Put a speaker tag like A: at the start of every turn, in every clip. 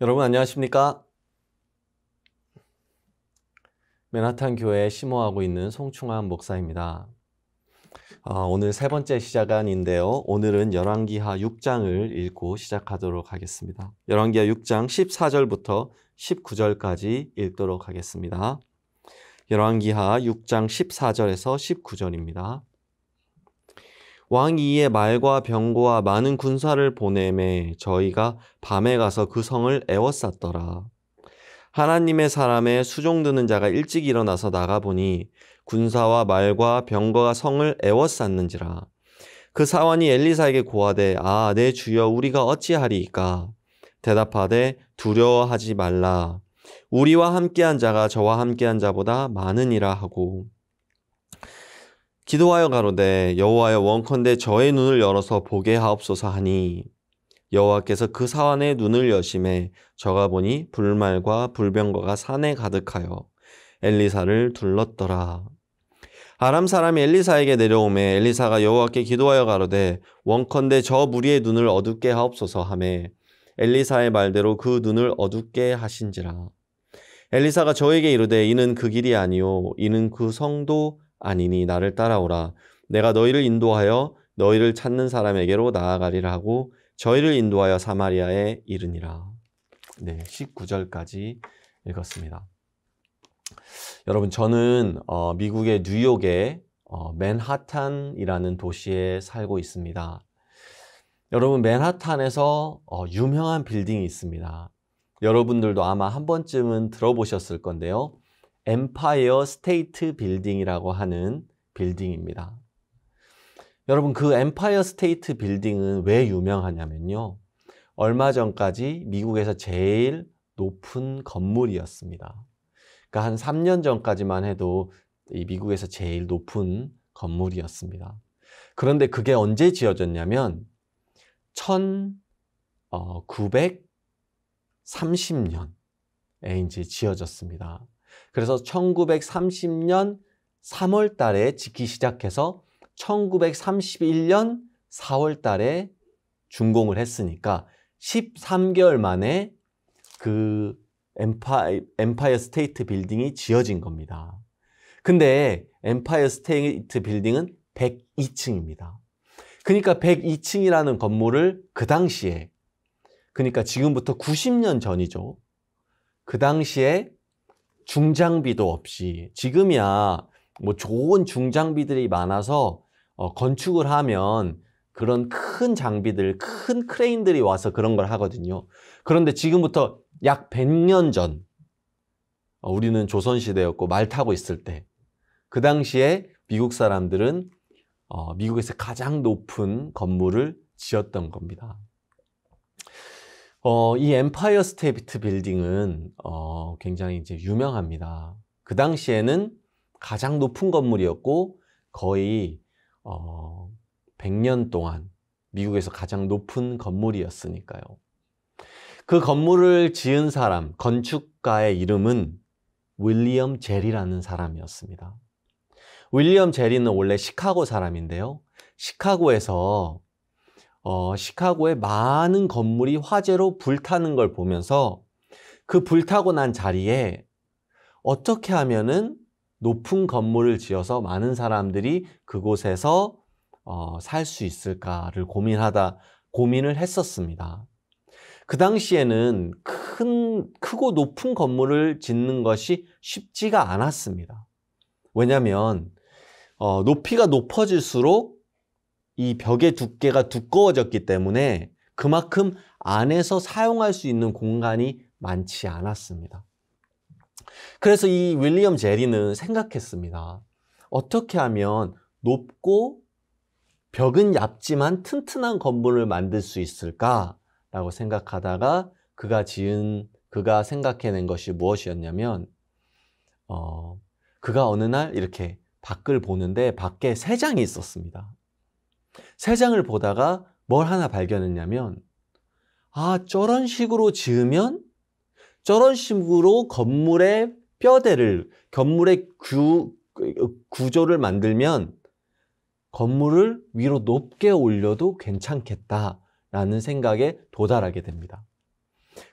A: 여러분 안녕하십니까? 맨하탄 교회에 심호하고 있는 송충환 목사입니다. 오늘 세 번째 시간인데요. 오늘은 열왕기하 6장을 읽고 시작하도록 하겠습니다. 열왕기하 6장 14절부터 19절까지 읽도록 하겠습니다. 열왕기하 6장 14절에서 19절입니다. 왕이 이에 말과 병거와 많은 군사를 보내매 저희가 밤에 가서 그 성을 에워쌌더라. 하나님의 사람의 수종드는 자가 일찍 일어나서 나가보니 군사와 말과 병거가 성을 에워쌌는지라. 그 사원이 엘리사에게 고하되 내 주여 우리가 어찌하리이까? 대답하되 두려워하지 말라. 우리와 함께한 자가 저와 함께한 자보다 많으니라 하고 기도하여 가로되 여호와여 원컨대 저의 눈을 열어서 보게 하옵소서 하니 여호와께서 그 사원의 눈을 여심해 저가 보니 불말과 불병거가 산에 가득하여 엘리사를 둘렀더라. 아람 사람이 엘리사에게 내려오매 엘리사가 여호와께 기도하여 가로되 원컨대 저 무리의 눈을 어둡게 하옵소서 하매 엘리사의 말대로 그 눈을 어둡게 하신지라. 엘리사가 저에게 이르되 이는 그 길이 아니요 이는 그 성도 아니니 나를 따라오라. 내가 너희를 인도하여 너희를 찾는 사람에게로 나아가리라 하고 저희를 인도하여 사마리아에 이르니라. 네, 19절까지 읽었습니다. 여러분, 저는 미국의 뉴욕의 맨하탄이라는 도시에 살고 있습니다. 여러분, 맨하탄에서 유명한 빌딩이 있습니다. 여러분들도 아마 한 번쯤은 들어보셨을 건데요. 엠파이어 스테이트 빌딩이라고 하는 빌딩입니다. 여러분, 그 엠파이어 스테이트 빌딩은 왜 유명하냐면요. 얼마 전까지 미국에서 제일 높은 건물이었습니다. 그러니까 한 3년 전까지만 해도 이 미국에서 제일 높은 건물이었습니다. 그런데 그게 언제 지어졌냐면 1930년에 이제 지어졌습니다. 그래서 1930년 3월 달에 짓기 시작해서 1931년 4월 달에 준공을 했으니까 13개월 만에 그 엠파이어 스테이트 빌딩이 지어진 겁니다. 근데 엠파이어 스테이트 빌딩은 102층입니다. 그러니까 102층이라는 건물을 그 당시에, 그러니까 지금부터 90년 전이죠. 그 당시에 중장비도 없이, 지금이야 뭐 좋은 중장비들이 많아서 건축을 하면 그런 큰 장비들, 큰 크레인들이 와서 그런 걸 하거든요. 그런데 지금부터 약 100년 전, 우리는 조선시대였고 말 타고 있을 때, 그 당시에 미국 사람들은 미국에서 가장 높은 건물을 지었던 겁니다. 이 엠파이어 스테이트 빌딩은 굉장히 이제 유명합니다. 그 당시에는 가장 높은 건물이었고 거의 100년 동안 미국에서 가장 높은 건물이었으니까요. 그 건물을 지은 사람, 건축가의 이름은 윌리엄 제리라는 사람이었습니다. 윌리엄 제리는 원래 시카고 사람인데요. 시카고에서 시카고의 많은 건물이 화재로 불타는 걸 보면서 그 불타고 난 자리에 어떻게 하면은 높은 건물을 지어서 많은 사람들이 그곳에서 살 수 있을까를 고민을 했었습니다. 그 당시에는 크고 높은 건물을 짓는 것이 쉽지가 않았습니다. 왜냐하면 높이가 높아질수록 이 벽의 두께가 두꺼워졌기 때문에 그만큼 안에서 사용할 수 있는 공간이 많지 않았습니다. 그래서 이 윌리엄 제리는 생각했습니다. 어떻게 하면 높고 벽은 얇지만 튼튼한 건물을 만들 수 있을까라고 생각하다가 그가 생각해낸 것이 무엇이었냐면 그가 어느 날 이렇게 밖을 보는데 밖에 새장이 있었습니다. 새장을 보다가 뭘 하나 발견했냐면 저런 식으로 지으면 저런 식으로 건물의 뼈대를, 건물의 구조를 만들면 건물을 위로 높게 올려도 괜찮겠다라는 생각에 도달하게 됩니다.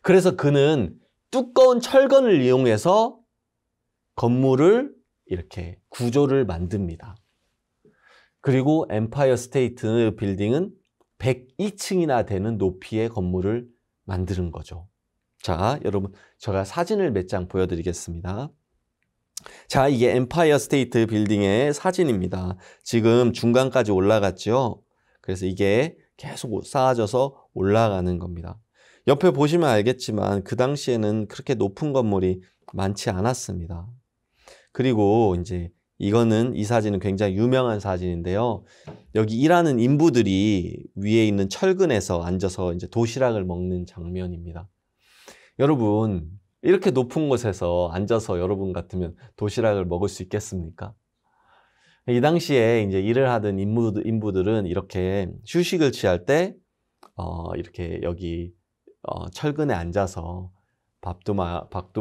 A: 그래서 그는 두꺼운 철근을 이용해서 건물을 이렇게 구조를 만듭니다. 그리고 엠파이어 스테이트 빌딩은 102층이나 되는 높이의 건물을 만드는 거죠. 자, 여러분, 제가 사진을 몇 장 보여드리겠습니다. 자, 이게 엠파이어 스테이트 빌딩의 사진입니다. 지금 중간까지 올라갔죠. 그래서 이게 계속 쌓아져서 올라가는 겁니다. 옆에 보시면 알겠지만 그 당시에는 그렇게 높은 건물이 많지 않았습니다. 그리고 이제 이거는 이 사진은 굉장히 유명한 사진인데요. 여기 일하는 인부들이 위에 있는 철근에서 앉아서 이제 도시락을 먹는 장면입니다. 여러분, 이렇게 높은 곳에서 앉아서 여러분 같으면 도시락을 먹을 수 있겠습니까? 이 당시에 이제 일을 하던 인부들은 이렇게 휴식을 취할 때 이렇게 여기 철근에 앉아서 밥도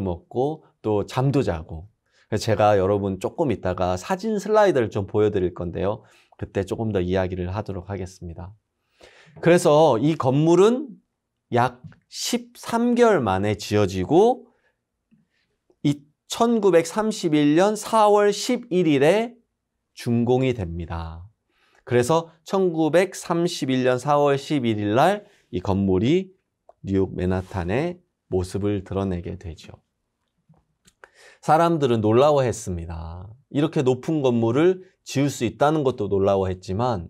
A: 먹고 또 잠도 자고. 제가 여러분 조금 이따가 사진 슬라이드를 좀 보여드릴 건데요. 그때 조금 더 이야기를 하도록 하겠습니다. 그래서 이 건물은 약 13개월 만에 지어지고 1931년 4월 11일에 준공이 됩니다. 그래서 1931년 4월 11일 날 이 건물이 뉴욕 맨하탄의 모습을 드러내게 되죠. 사람들은 놀라워했습니다. 이렇게 높은 건물을 지을 수 있다는 것도 놀라워했지만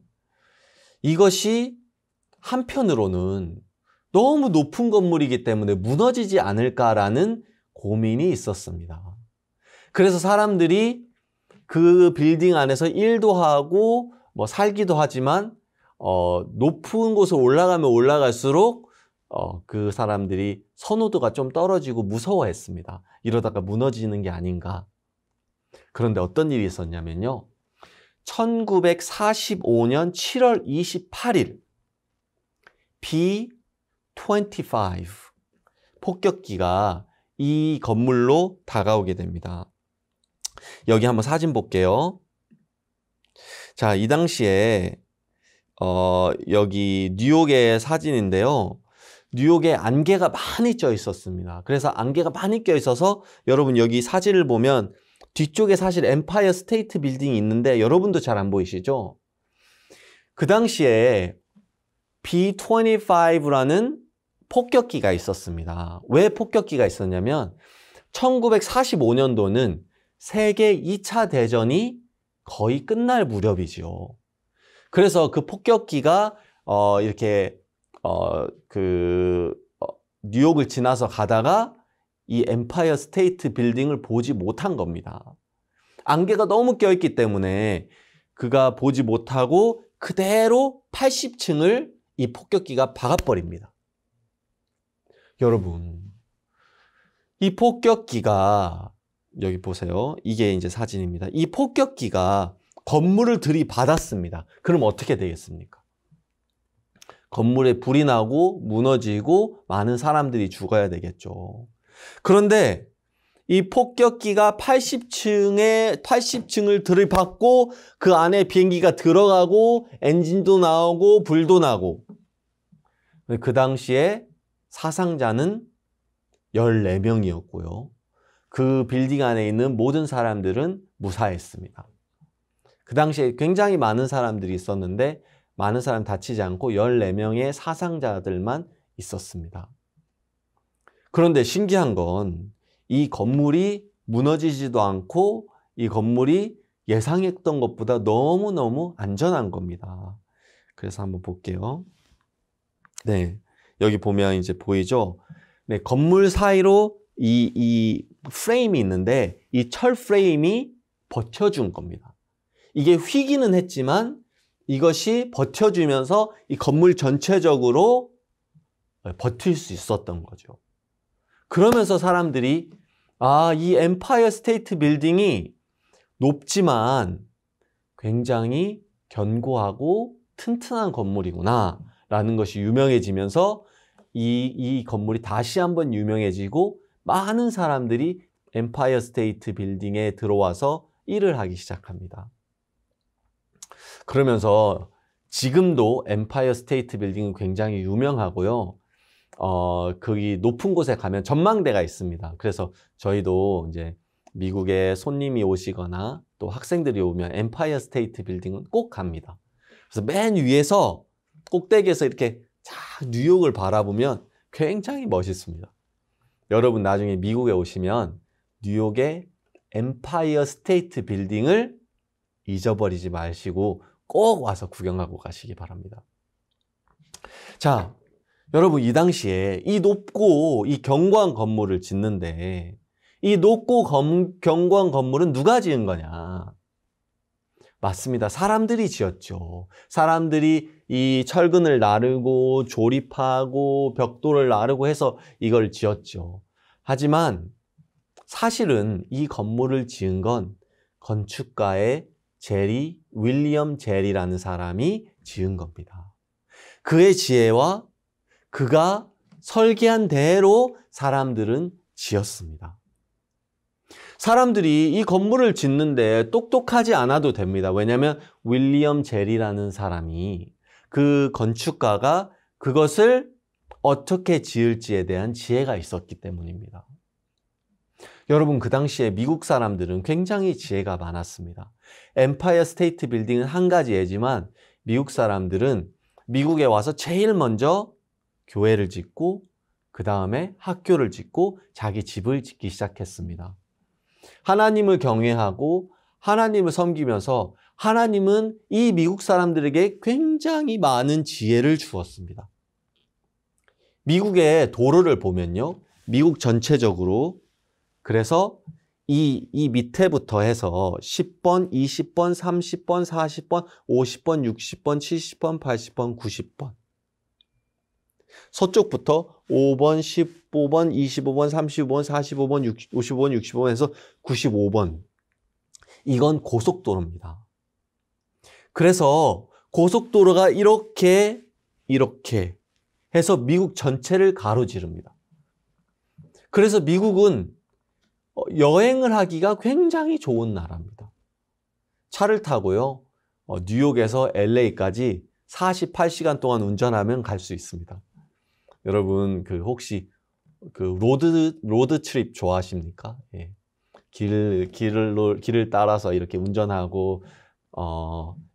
A: 이것이 한편으로는 너무 높은 건물이기 때문에 무너지지 않을까라는 고민이 있었습니다. 그래서 사람들이 그 빌딩 안에서 일도 하고 뭐 살기도 하지만 높은 곳을 올라가면 올라갈수록 그 사람들이 선호도가 좀 떨어지고 무서워했습니다. 이러다가 무너지는 게 아닌가. 그런데 어떤 일이 있었냐면요. 1945년 7월 28일 B-25 폭격기가 이 건물로 다가오게 됩니다. 여기 한번 사진 볼게요. 자, 이 당시에 여기 뉴욕의 사진인데요. 뉴욕에 안개가 많이 껴 있었습니다. 그래서 안개가 많이 껴 있어서 여러분 여기 사진을 보면 뒤쪽에 사실 엠파이어 스테이트 빌딩이 있는데 여러분도 잘 안 보이시죠? 그 당시에 B-25라는 폭격기가 있었습니다. 왜 폭격기가 있었냐면 1945년도는 세계 2차 대전이 거의 끝날 무렵이죠. 그래서 그 폭격기가 이렇게 뉴욕을 지나서 가다가 이 엠파이어 스테이트 빌딩을 보지 못한 겁니다. 안개가 너무 껴있기 때문에 그가 보지 못하고 그대로 80층을 이 폭격기가 박아버립니다. 여러분, 이 폭격기가 여기 보세요. 이게 이제 사진입니다. 이 폭격기가 건물을 들이받았습니다. 그럼 어떻게 되겠습니까? 건물에 불이 나고 무너지고 많은 사람들이 죽어야 되겠죠. 그런데 이 폭격기가 80층을 들이받고 그 안에 비행기가 들어가고 엔진도 나오고 불도 나고 그 당시에 사상자는 14명이었고요. 그 빌딩 안에 있는 모든 사람들은 무사했습니다. 그 당시에 굉장히 많은 사람들이 있었는데 많은 사람 다치지 않고 14명의 사상자들만 있었습니다. 그런데 신기한 건 이 건물이 무너지지도 않고 이 건물이 예상했던 것보다 너무너무 안전한 겁니다. 그래서 한번 볼게요. 네, 여기 보면 이제 보이죠? 네, 건물 사이로 이 프레임이 있는데 이 철 프레임이 버텨준 겁니다. 이게 휘기는 했지만 이것이 버텨주면서 이 건물 전체적으로 버틸 수 있었던 거죠. 그러면서 사람들이 이 엠파이어 스테이트 빌딩이 높지만 굉장히 견고하고 튼튼한 건물이구나 라는 것이 유명해지면서 이 건물이 다시 한번 유명해지고 많은 사람들이 엠파이어 스테이트 빌딩에 들어와서 일을 하기 시작합니다. 그러면서 지금도 엠파이어 스테이트 빌딩은 굉장히 유명하고요. 거기 높은 곳에 가면 전망대가 있습니다. 그래서 저희도 이제 미국에 손님이 오시거나 또 학생들이 오면 엠파이어 스테이트 빌딩은 꼭 갑니다. 그래서 맨 위에서 꼭대기에서 이렇게 쫙 뉴욕을 바라보면 굉장히 멋있습니다. 여러분 나중에 미국에 오시면 뉴욕의 엠파이어 스테이트 빌딩을 잊어버리지 마시고 꼭 와서 구경하고 가시기 바랍니다. 자, 여러분 이 당시에 이 높고 이 견고한 건물을 짓는데 이 높고 견고한 건물은 누가 지은 거냐? 맞습니다. 사람들이 지었죠. 사람들이 이 철근을 나르고 조립하고 벽돌을 나르고 해서 이걸 지었죠. 하지만 사실은 이 건물을 지은 건 건축가의 윌리엄 제리라는 사람이 지은 겁니다. 그의 지혜와 그가 설계한 대로 사람들은 지었습니다. 사람들이 이 건물을 짓는데 똑똑하지 않아도 됩니다. 왜냐하면 윌리엄 제리라는 사람이 그 건축가가 그것을 어떻게 지을지에 대한 지혜가 있었기 때문입니다. 여러분 그 당시에 미국 사람들은 굉장히 지혜가 많았습니다. 엠파이어 스테이트 빌딩은 한 가지 예지만 미국 사람들은 미국에 와서 제일 먼저 교회를 짓고 그 다음에 학교를 짓고 자기 집을 짓기 시작했습니다. 하나님을 경외하고 하나님을 섬기면서 하나님은 이 미국 사람들에게 굉장히 많은 지혜를 주었습니다. 미국의 도로를 보면요. 미국 전체적으로 그래서 이 밑에부터 해서 10번, 20번, 30번, 40번, 50번, 60번, 70번, 80번, 90번. 서쪽부터 5번, 15번, 25번, 35번, 45번, 55번, 60번 해서 95번. 이건 고속도로입니다. 그래서 고속도로가 이렇게 해서 미국 전체를 가로지릅니다. 그래서 미국은 여행을 하기가 굉장히 좋은 나라입니다. 차를 타고요. 뉴욕에서 LA까지 48시간 동안 운전하면 갈 수 있습니다. 여러분 혹시 로드 트립 좋아하십니까? 예. 길을 따라서 이렇게 운전하고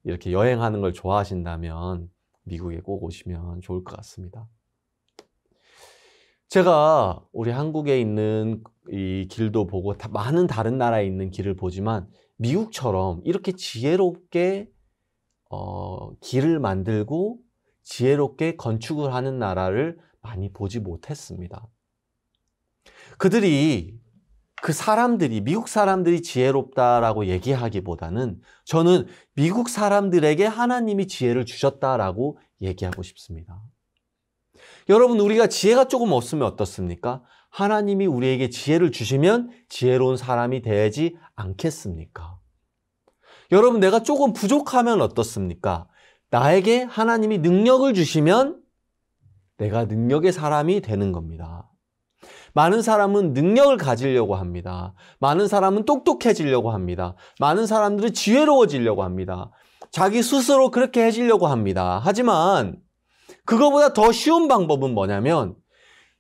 A: 이렇게 여행하는 걸 좋아하신다면 미국에 꼭 오시면 좋을 것 같습니다. 제가 우리 한국에 있는 이 길도 보고 많은 다른 나라에 있는 길을 보지만 미국처럼 이렇게 지혜롭게 길을 만들고 지혜롭게 건축을 하는 나라를 많이 보지 못했습니다. 미국 사람들이 지혜롭다라고 얘기하기보다는 저는 미국 사람들에게 하나님이 지혜를 주셨다라고 얘기하고 싶습니다. 여러분, 우리가 지혜가 조금 없으면 어떻습니까? 하나님이 우리에게 지혜를 주시면 지혜로운 사람이 되지 않겠습니까? 여러분, 내가 조금 부족하면 어떻습니까? 나에게 하나님이 능력을 주시면 내가 능력의 사람이 되는 겁니다. 많은 사람은 능력을 가지려고 합니다. 많은 사람은 똑똑해지려고 합니다. 많은 사람들은 지혜로워지려고 합니다. 자기 스스로 그렇게 해지려고 합니다. 하지만 그거보다 더 쉬운 방법은 뭐냐면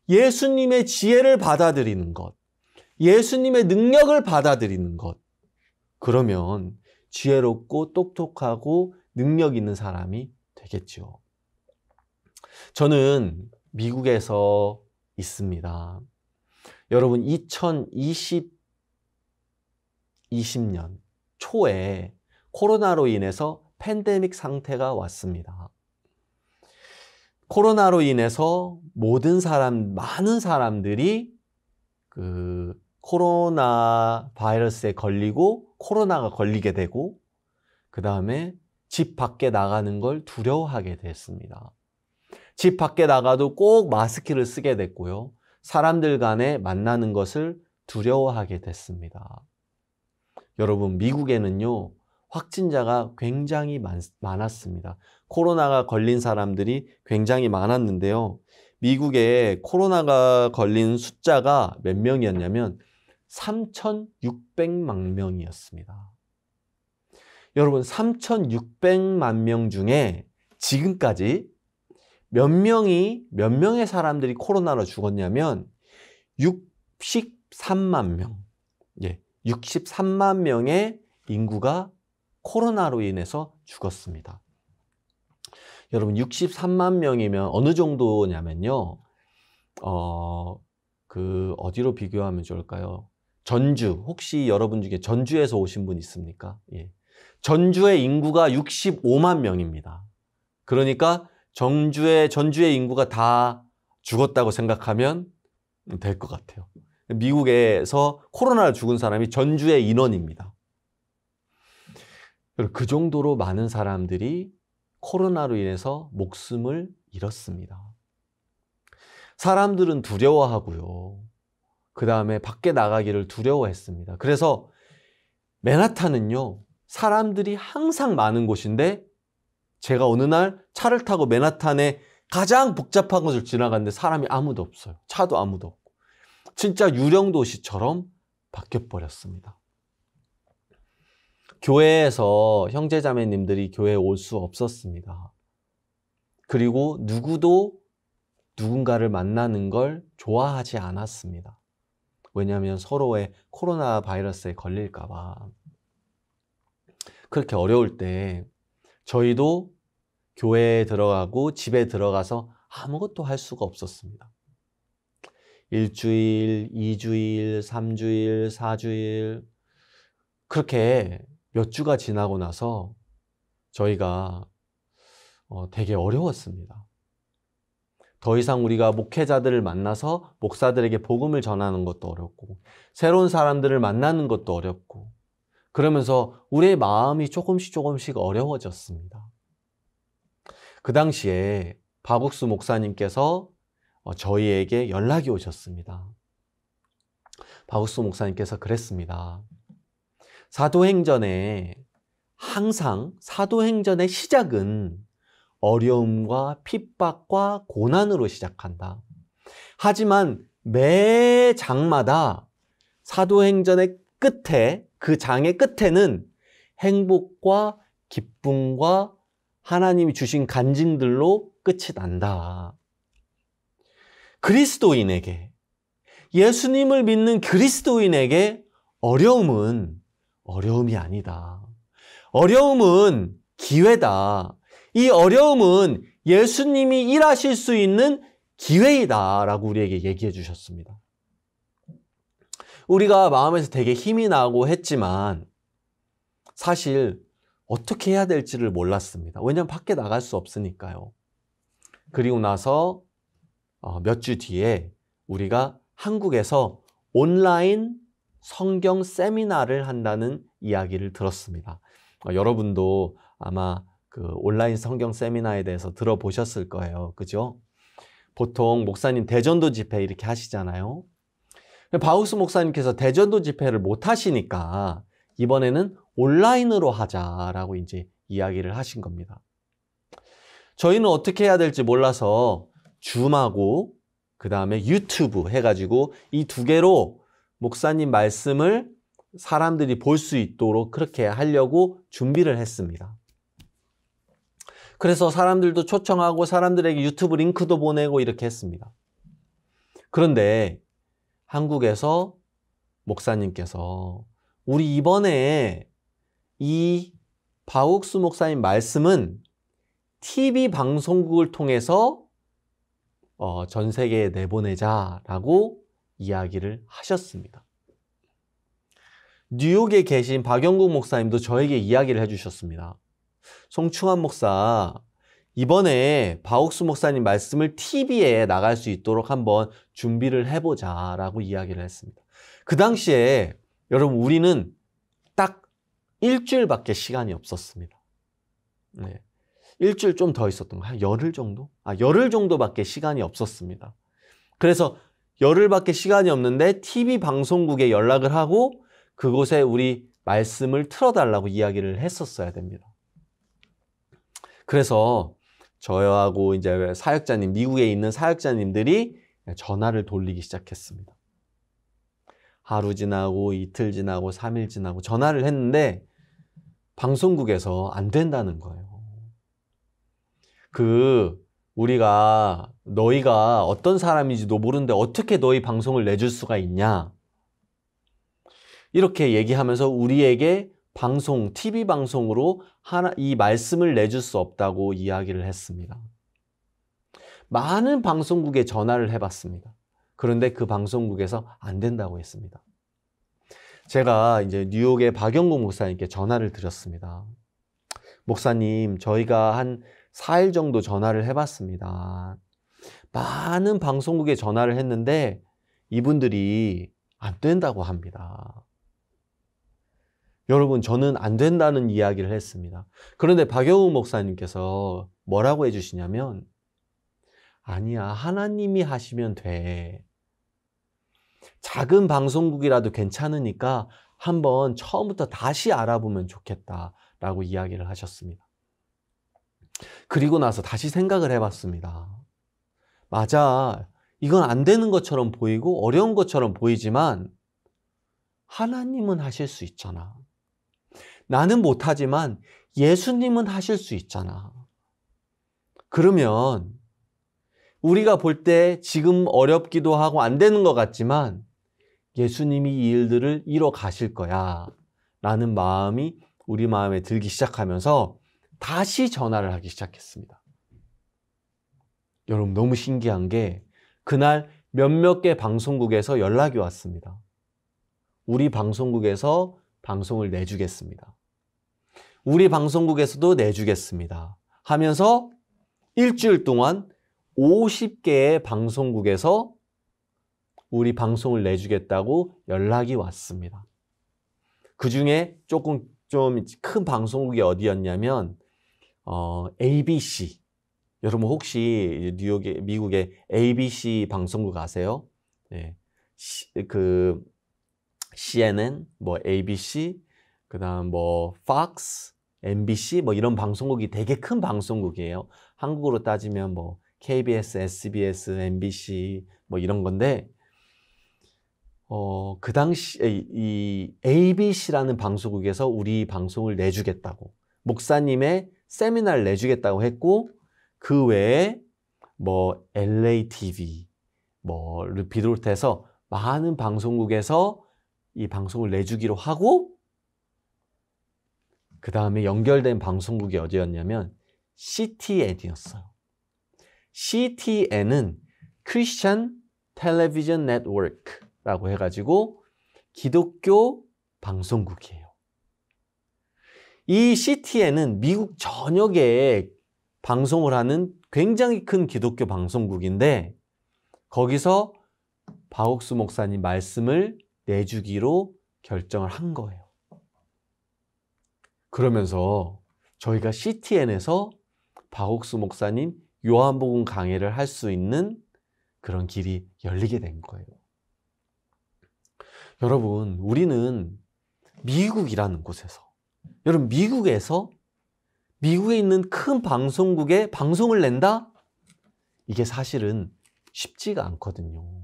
A: 예수님의 지혜를 받아들이는 것, 예수님의 능력을 받아들이는 것. 그러면 지혜롭고 똑똑하고 능력 있는 사람이 되겠죠. 저는 미국에서 있습니다. 여러분 2020년 초에 코로나로 인해서 팬데믹 상태가 왔습니다. 코로나로 인해서 많은 사람들이 코로나 바이러스에 걸리고 코로나가 걸리게 되고 그 다음에 집 밖에 나가는 걸 두려워하게 됐습니다. 집 밖에 나가도 꼭 마스크를 쓰게 됐고요. 사람들 간에 만나는 것을 두려워하게 됐습니다. 여러분, 미국에는요, 확진자가 굉장히 많았습니다. 코로나가 걸린 사람들이 굉장히 많았는데요. 미국에 코로나가 걸린 숫자가 몇 명이었냐면 3,600만 명이었습니다. 여러분, 3,600만 명 중에 지금까지 몇 명의 사람들이 코로나로 죽었냐면 63만 명. 예, 63만 명의 인구가 코로나로 인해서 죽었습니다. 여러분 63만 명이면 어느 정도냐면요. 어디로 비교하면 좋을까요? 전주, 혹시 여러분 중에 전주에서 오신 분 있습니까? 예. 전주의 인구가 65만 명입니다. 그러니까 전주의 인구가 다 죽었다고 생각하면 될 것 같아요. 미국에서 코로나로 죽은 사람이 전주의 인원입니다. 그 정도로 많은 사람들이 코로나로 인해서 목숨을 잃었습니다. 사람들은 두려워하고요. 그 다음에 밖에 나가기를 두려워했습니다. 그래서 맨하탄은요, 사람들이 항상 많은 곳인데 제가 어느 날 차를 타고 맨하탄에 가장 복잡한 곳을 지나갔는데 사람이 아무도 없어요. 차도 아무도 없고. 진짜 유령 도시처럼 바뀌어버렸습니다. 교회에서 형제자매님들이 교회에 올 수 없었습니다. 그리고 누구도 누군가를 만나는 걸 좋아하지 않았습니다. 왜냐하면 서로의 코로나 바이러스에 걸릴까 봐. 그렇게 어려울 때 저희도 교회에 들어가고 집에 들어가서 아무것도 할 수가 없었습니다. 1주일, 2주일, 3주일, 4주일 그렇게 몇 주가 지나고 나서 저희가 되게 어려웠습니다. 더 이상 우리가 목회자들을 만나서 목사들에게 복음을 전하는 것도 어렵고 새로운 사람들을 만나는 것도 어렵고 그러면서 우리의 마음이 조금씩 어려워졌습니다. 그 당시에 박욱수 목사님께서 저희에게 연락이 오셨습니다. 박욱수 목사님께서 그랬습니다. 항상 사도행전의 시작은 어려움과 핍박과 고난으로 시작한다. 하지만 매 장마다 사도행전의 끝에, 그 장의 끝에는 행복과 기쁨과 하나님이 주신 간증들로 끝이 난다. 그리스도인에게, 예수님을 믿는 그리스도인에게 어려움은 어려움이 아니다. 어려움은 기회다. 이 어려움은 예수님이 일하실 수 있는 기회이다 라고 우리에게 얘기해 주셨습니다. 우리가 마음에서 되게 힘이 나고 했지만 사실 어떻게 해야 될지를 몰랐습니다. 왜냐하면 밖에 나갈 수 없으니까요. 그리고 나서 몇 주 뒤에 우리가 한국에서 온라인 성경 세미나를 한다는 이야기를 들었습니다. 여러분도 아마 그 온라인 성경 세미나에 대해서 들어보셨을 거예요. 그죠? 보통 목사님 대전도 집회 이렇게 하시잖아요. 박욱수 목사님께서 대전도 집회를 못 하시니까 이번에는 온라인으로 하자라고 이제 이야기를 하신 겁니다. 저희는 어떻게 해야 될지 몰라서 줌하고 그 다음에 유튜브 해가지고 이 두 개로 목사님 말씀을 사람들이 볼 수 있도록 그렇게 하려고 준비를 했습니다. 그래서 사람들도 초청하고 사람들에게 유튜브 링크도 보내고 이렇게 했습니다. 그런데 한국에서 목사님께서 우리 이번에 이 박욱수 목사님 말씀은 TV 방송국을 통해서 전 세계에 내보내자라고 이야기를 하셨습니다. 뉴욕에 계신 박영국 목사님도 저에게 이야기를 해주셨습니다. 송충환 목사, 이번에 박욱수 목사님 말씀을 TV에 나갈 수 있도록 한번 준비를 해보자 라고 이야기를 했습니다. 그 당시에 여러분 우리는 딱 일주일밖에 시간이 없었습니다. 네. 일주일 좀 더 있었던 거, 한 열흘 정도? 열흘 정도밖에 시간이 없었습니다. 그래서 열흘밖에 시간이 없는데 TV 방송국에 연락을 하고 그곳에 우리 말씀을 틀어달라고 이야기를 했었어야 됩니다. 그래서 저하고 이제 사역자님, 미국에 있는 사역자님들이 전화를 돌리기 시작했습니다. 하루 지나고 이틀 지나고 3일 지나고 전화를 했는데 방송국에서 안 된다는 거예요. 그 너희가 어떤 사람인지도 모르는데 어떻게 너희 방송을 내줄 수가 있냐? 이렇게 얘기하면서 우리에게 TV 방송으로 이 말씀을 내줄 수 없다고 이야기를 했습니다. 많은 방송국에 전화를 해봤습니다. 그런데 그 방송국에서 안 된다고 했습니다. 제가 이제 뉴욕의 박영국 목사님께 전화를 드렸습니다. 목사님, 저희가 한 4일 정도 전화를 해봤습니다. 많은 방송국에 전화를 했는데 이분들이 안 된다고 합니다. 여러분, 저는 안 된다는 이야기를 했습니다. 그런데 박영욱 목사님께서 뭐라고 해주시냐면, 아니야, 하나님이 하시면 돼. 작은 방송국이라도 괜찮으니까 한번 처음부터 다시 알아보면 좋겠다라고 이야기를 하셨습니다. 그리고 나서 다시 생각을 해봤습니다. 맞아, 이건 안 되는 것처럼 보이고 어려운 것처럼 보이지만 하나님은 하실 수 있잖아. 나는 못하지만 예수님은 하실 수 있잖아. 그러면 우리가 볼 때 지금 어렵기도 하고 안 되는 것 같지만 예수님이 이 일들을 이뤄 가실 거야 라는 마음이 우리 마음에 들기 시작하면서 다시 전화를 하기 시작했습니다. 여러분, 너무 신기한 게 그날 몇몇 개 방송국에서 연락이 왔습니다. 우리 방송국에서 방송을 내주겠습니다. 우리 방송국에서도 내주겠습니다. 하면서 일주일 동안 50개의 방송국에서 우리 방송을 내주겠다고 연락이 왔습니다. 그 중에 조금 좀 큰 방송국이 어디였냐면 ABC. 여러분 혹시 미국의 ABC 방송국 아세요? 네. CNN, ABC, 그다음 Fox, MBC 이런 방송국이 되게 큰 방송국이에요. 한국으로 따지면 KBS, SBS, MBC 이런 건데 그 당시에 이 ABC라는 방송국에서 우리 방송을 내주겠다고 목사님의 세미나를 내주겠다고 했고 그 외에 LA TV를 비롯해서 많은 방송국에서 이 방송을 내주기로 하고 그 다음에 연결된 방송국이 어디였냐면 CTN이었어요. CTN은 Christian Television Network라고 해가지고 기독교 방송국이에요. 이 CTN은 미국 전역에 방송을 하는 굉장히 큰 기독교 방송국인데 거기서 박옥수 목사님 말씀을 내주기로 결정을 한 거예요. 그러면서 저희가 CTN에서 박옥수 목사님 요한복음 강해를 할 수 있는 그런 길이 열리게 된 거예요. 여러분, 우리는 미국이라는 곳에서, 여러분 미국에 있는 큰 방송국에 방송을 낸다? 이게 사실은 쉽지가 않거든요.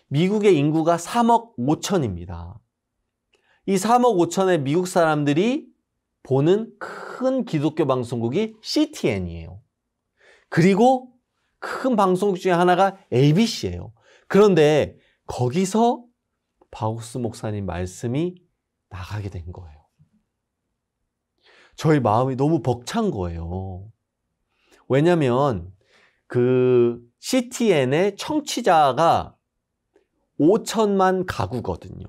A: 미국의 인구가 3억 5천입니다. 이 3억 5천의 미국 사람들이 보는 큰 기독교 방송국이 CTN이에요. 그리고 큰 방송국 중에 하나가 ABC예요. 그런데 거기서 박옥수 목사님 말씀이 나가게 된 거예요. 저희 마음이 너무 벅찬 거예요. 왜냐하면 그 CTN의 청취자가 5천만 가구거든요.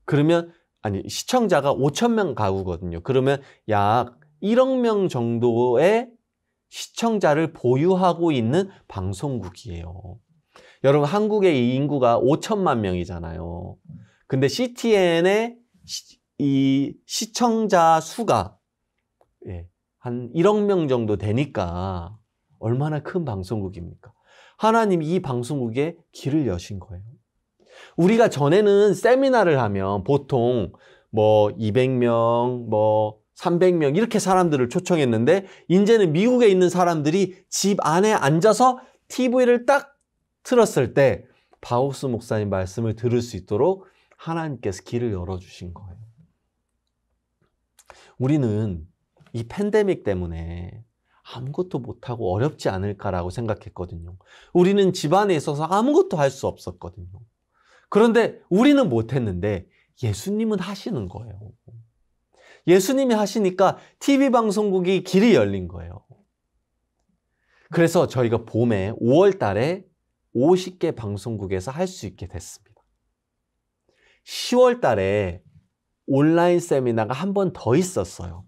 A: 그러면 시청자가 5천 명 가구거든요. 그러면 약 1억 명 정도의 시청자를 보유하고 있는 방송국이에요. 여러분, 한국의 이 인구가 5천만 명이잖아요. 근데 CTN의 이 시청자 수가 한 1억 명 정도 되니까 얼마나 큰 방송국입니까? 하나님이 이 방송국에 길을 여신 거예요. 우리가 전에는 세미나를 하면 보통 200명, 300명 이렇게 사람들을 초청했는데 이제는 미국에 있는 사람들이 집 안에 앉아서 TV를 딱 틀었을 때 박옥수 목사님 말씀을 들을 수 있도록 하나님께서 길을 열어주신 거예요. 우리는 이 팬데믹 때문에 아무것도 못하고 어렵지 않을까라고 생각했거든요. 우리는 집안에 있어서 아무것도 할 수 없었거든요. 그런데 우리는 못했는데 예수님은 하시는 거예요. 예수님이 하시니까 TV 방송국이 길이 열린 거예요. 그래서 저희가 봄에 5월 달에 50개 방송국에서 할 수 있게 됐습니다. 10월 달에 온라인 세미나가 한 번 더 있었어요.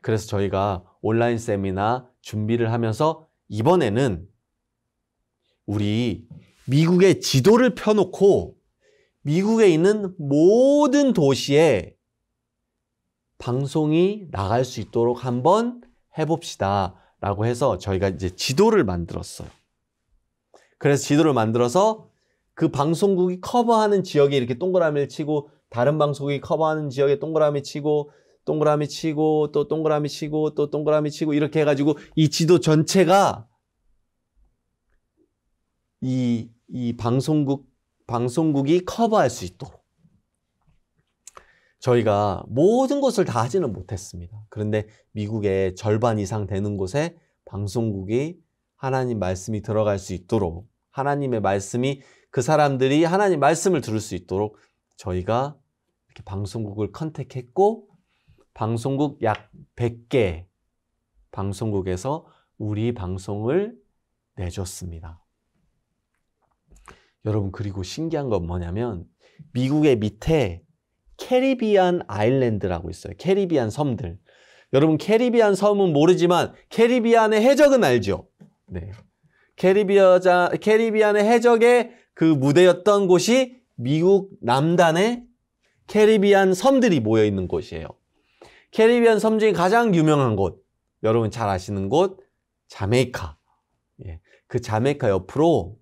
A: 그래서 저희가 온라인 세미나 준비를 하면서 이번에는 우리 미국의 지도를 펴놓고 미국에 있는 모든 도시에 방송이 나갈 수 있도록 한번 해봅시다 라고 해서 저희가 이제 지도를 만들었어요. 그래서 지도를 만들어서 그 방송국이 커버하는 지역에 이렇게 동그라미를 치고 다른 방송국이 커버하는 지역에 동그라미 치고 동그라미 치고 또 동그라미 치고 또 동그라미 치고 이렇게 해가지고 이 지도 전체가 이 방송국이 커버할 수 있도록 저희가 모든 것을 다 하지는 못했습니다. 그런데 미국의 절반 이상 되는 곳에 방송국이 하나님 말씀이 들어갈 수 있도록 하나님의 말씀이 그 사람들이 하나님 말씀을 들을 수 있도록 저희가 이렇게 방송국을 컨택했고 방송국 약 100개 방송국에서 우리 방송을 내줬습니다. 여러분 그리고 신기한 건 뭐냐면 미국의 밑에 캐리비안 아일랜드라고 있어요. 캐리비안 섬들. 여러분 캐리비안 섬은 모르지만 캐리비안의 해적은 알죠? 네. 캐리비안의 해적의 그 무대였던 곳이 미국 남단의 캐리비안 섬들이 모여 있는 곳이에요. 캐리비안 섬 중에 가장 유명한 곳, 여러분 잘 아시는 곳, 자메이카. 예. 그 자메이카 옆으로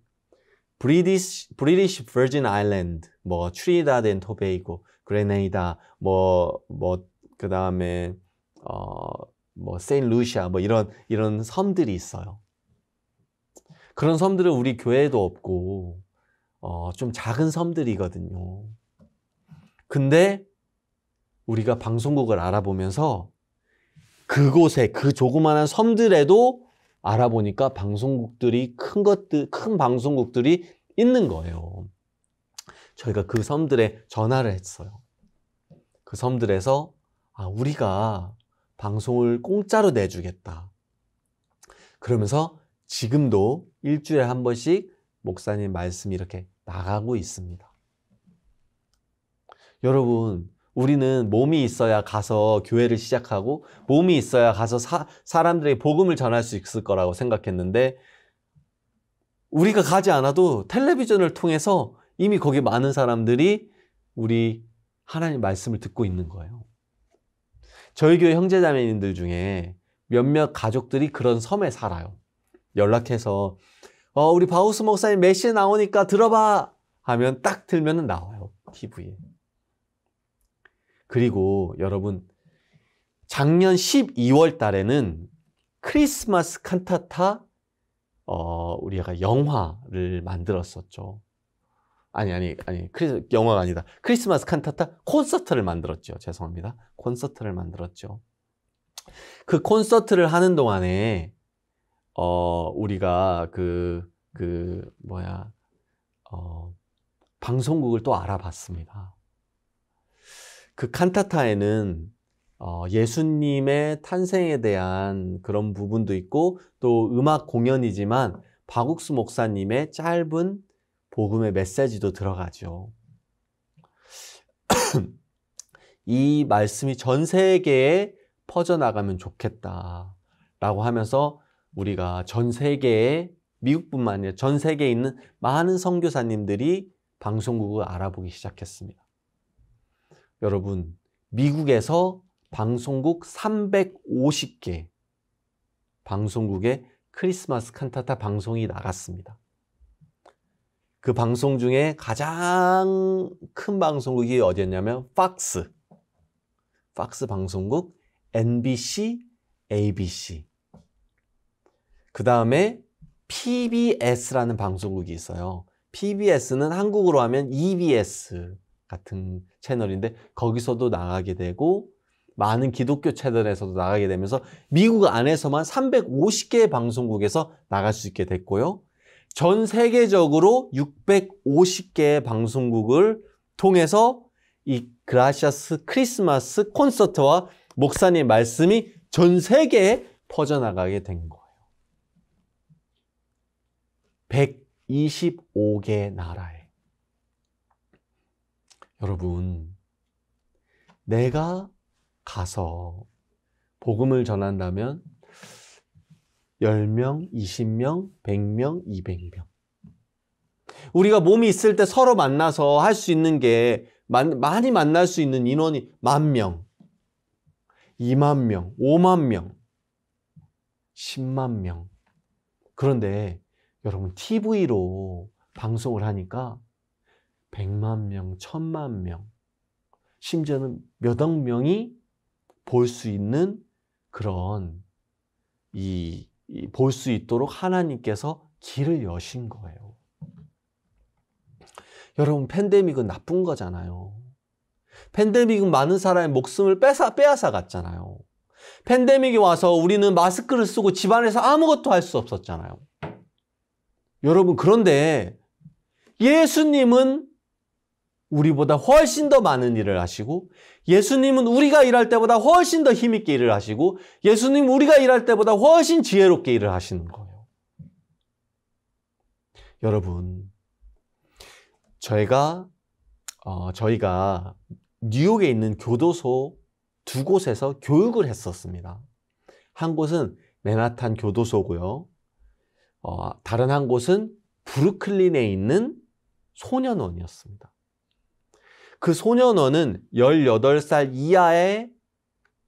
A: 브리티시 버진 아일랜드, 뭐 트리니다드 앤 토베이고, 그레네이다, 그 다음에 뭐 세인루시아, 뭐 이런 섬들이 있어요. 그런 섬들은 우리 교회에도 없고 좀 작은 섬들이거든요. 근데 우리가 방송국을 알아보면서 그곳에 그 조그마한 섬들에도 알아보니까 방송국들이 큰 방송국들이 있는 거예요. 저희가 그 섬들에 전화를 했어요. 그 섬들에서 우리가 방송을 공짜로 내주겠다. 그러면서 지금도 일주일에 한 번씩 목사님 말씀이 이렇게 나가고 있습니다. 여러분, 우리는 몸이 있어야 가서 교회를 시작하고 몸이 있어야 가서 사람들에게 복음을 전할 수 있을 거라고 생각했는데 우리가 가지 않아도 텔레비전을 통해서 이미 거기 많은 사람들이 우리 하나님 말씀을 듣고 있는 거예요. 저희 교회 형제자매님들 중에 몇몇 가족들이 그런 섬에 살아요. 연락해서 우리 바우스 목사님 메시지 나오니까 들어봐 하면 딱 들면 나와요. TV에. 그리고 여러분 작년 12월 달에는 크리스마스 칸타타 우리가 영화를 만들었었죠. 아니 영화가 아니다. 크리스마스 칸타타 콘서트를 만들었죠. 죄송합니다. 콘서트를 만들었죠. 그 콘서트를 하는 동안에 우리가 방송국을 또 알아봤습니다. 그 칸타타에는 예수님의 탄생에 대한 그런 부분도 있고 또 음악 공연이지만 박욱수 목사님의 짧은 복음의 메시지도 들어가죠. 이 말씀이 전 세계에 퍼져나가면 좋겠다라고 하면서 우리가 전 세계에 미국뿐만 아니라 전 세계에 있는 많은 선교사님들이 방송국을 알아보기 시작했습니다. 여러분, 미국에서 방송국 350개 방송국에 크리스마스 칸타타 방송이 나갔습니다. 그 방송 중에 가장 큰 방송국이 어디였냐면 팍스 방송국, NBC, ABC. 그 다음에 PBS라는 방송국이 있어요. PBS는 한국으로 하면 EBS 같은 채널인데 거기서도 나가게 되고 많은 기독교 채널에서도 나가게 되면서 미국 안에서만 350개의 방송국에서 나갈 수 있게 됐고요. 전 세계적으로 650개의 방송국을 통해서 이 그라시아스 크리스마스 콘서트와 목사님 말씀이 전 세계에 퍼져나가게 된 거예요. 125개 나라에. 여러분, 내가 가서 복음을 전한다면 10명, 20명, 100명, 200명. 우리가 몸이 있을 때 서로 만나서 할 수 있는 게 많이 만날 수 있는 인원이 10,000명, 20,000명, 50,000명, 100,000명. 그런데 여러분 TV로 방송을 하니까 100만 명, 10,000만 명, 심지어는 몇억 명이 볼 수 있는 그런 볼 수 있도록 하나님께서 길을 여신 거예요. 여러분, 팬데믹은 나쁜 거잖아요. 팬데믹은 많은 사람의 목숨을 빼앗아 갔잖아요. 팬데믹이 와서 우리는 마스크를 쓰고 집안에서 아무것도 할 수 없었잖아요. 여러분, 그런데 예수님은 우리보다 훨씬 더 많은 일을 하시고, 예수님은 우리가 일할 때보다 훨씬 더 힘있게 일을 하시고, 예수님은 우리가 일할 때보다 훨씬 지혜롭게 일을 하시는 거예요. 여러분, 저희가 뉴욕에 있는 교도소 2곳에서 교육을 했었습니다. 한 곳은 맨하탄 교도소고요. 다른 한 곳은 브루클린에 있는 소년원이었습니다. 그 소년원은 18살 이하의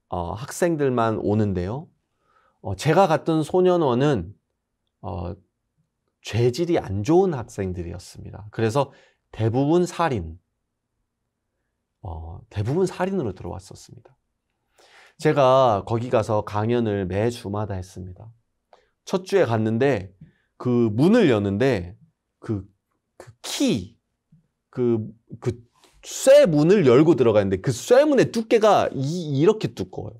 A: 학생들만 오는데요. 제가 갔던 소년원은 죄질이 안 좋은 학생들이었습니다. 그래서 대부분 살인으로 들어왔었습니다. 제가 거기 가서 강연을 매주마다 했습니다. 첫 주에 갔는데 그 문을 여는데 쇠 문을 열고 들어가는데 그 쇠문의 두께가 이렇게 두꺼워요.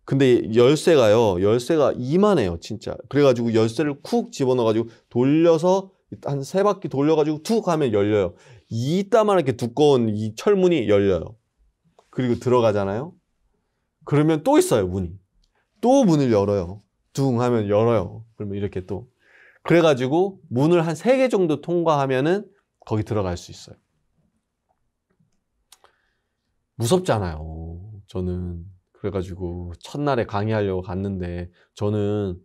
A: 근데 열쇠가 이만해요, 진짜. 그래가지고 열쇠를 쿡 집어넣어가지고 돌려서 한 3바퀴 돌려가지고 툭 하면 열려요. 이따만하게 두꺼운 이 철문이 열려요. 그리고 들어가잖아요. 그러면 또 있어요, 문이. 또 문을 열어요. 둥 하면 열어요. 그러면 이렇게 또. 그래가지고 문을 한 3개 정도 통과하면은 거기 들어갈 수 있어요. 무섭잖아요. 저는 그래가지고 첫날에 강의하려고 갔는데 저는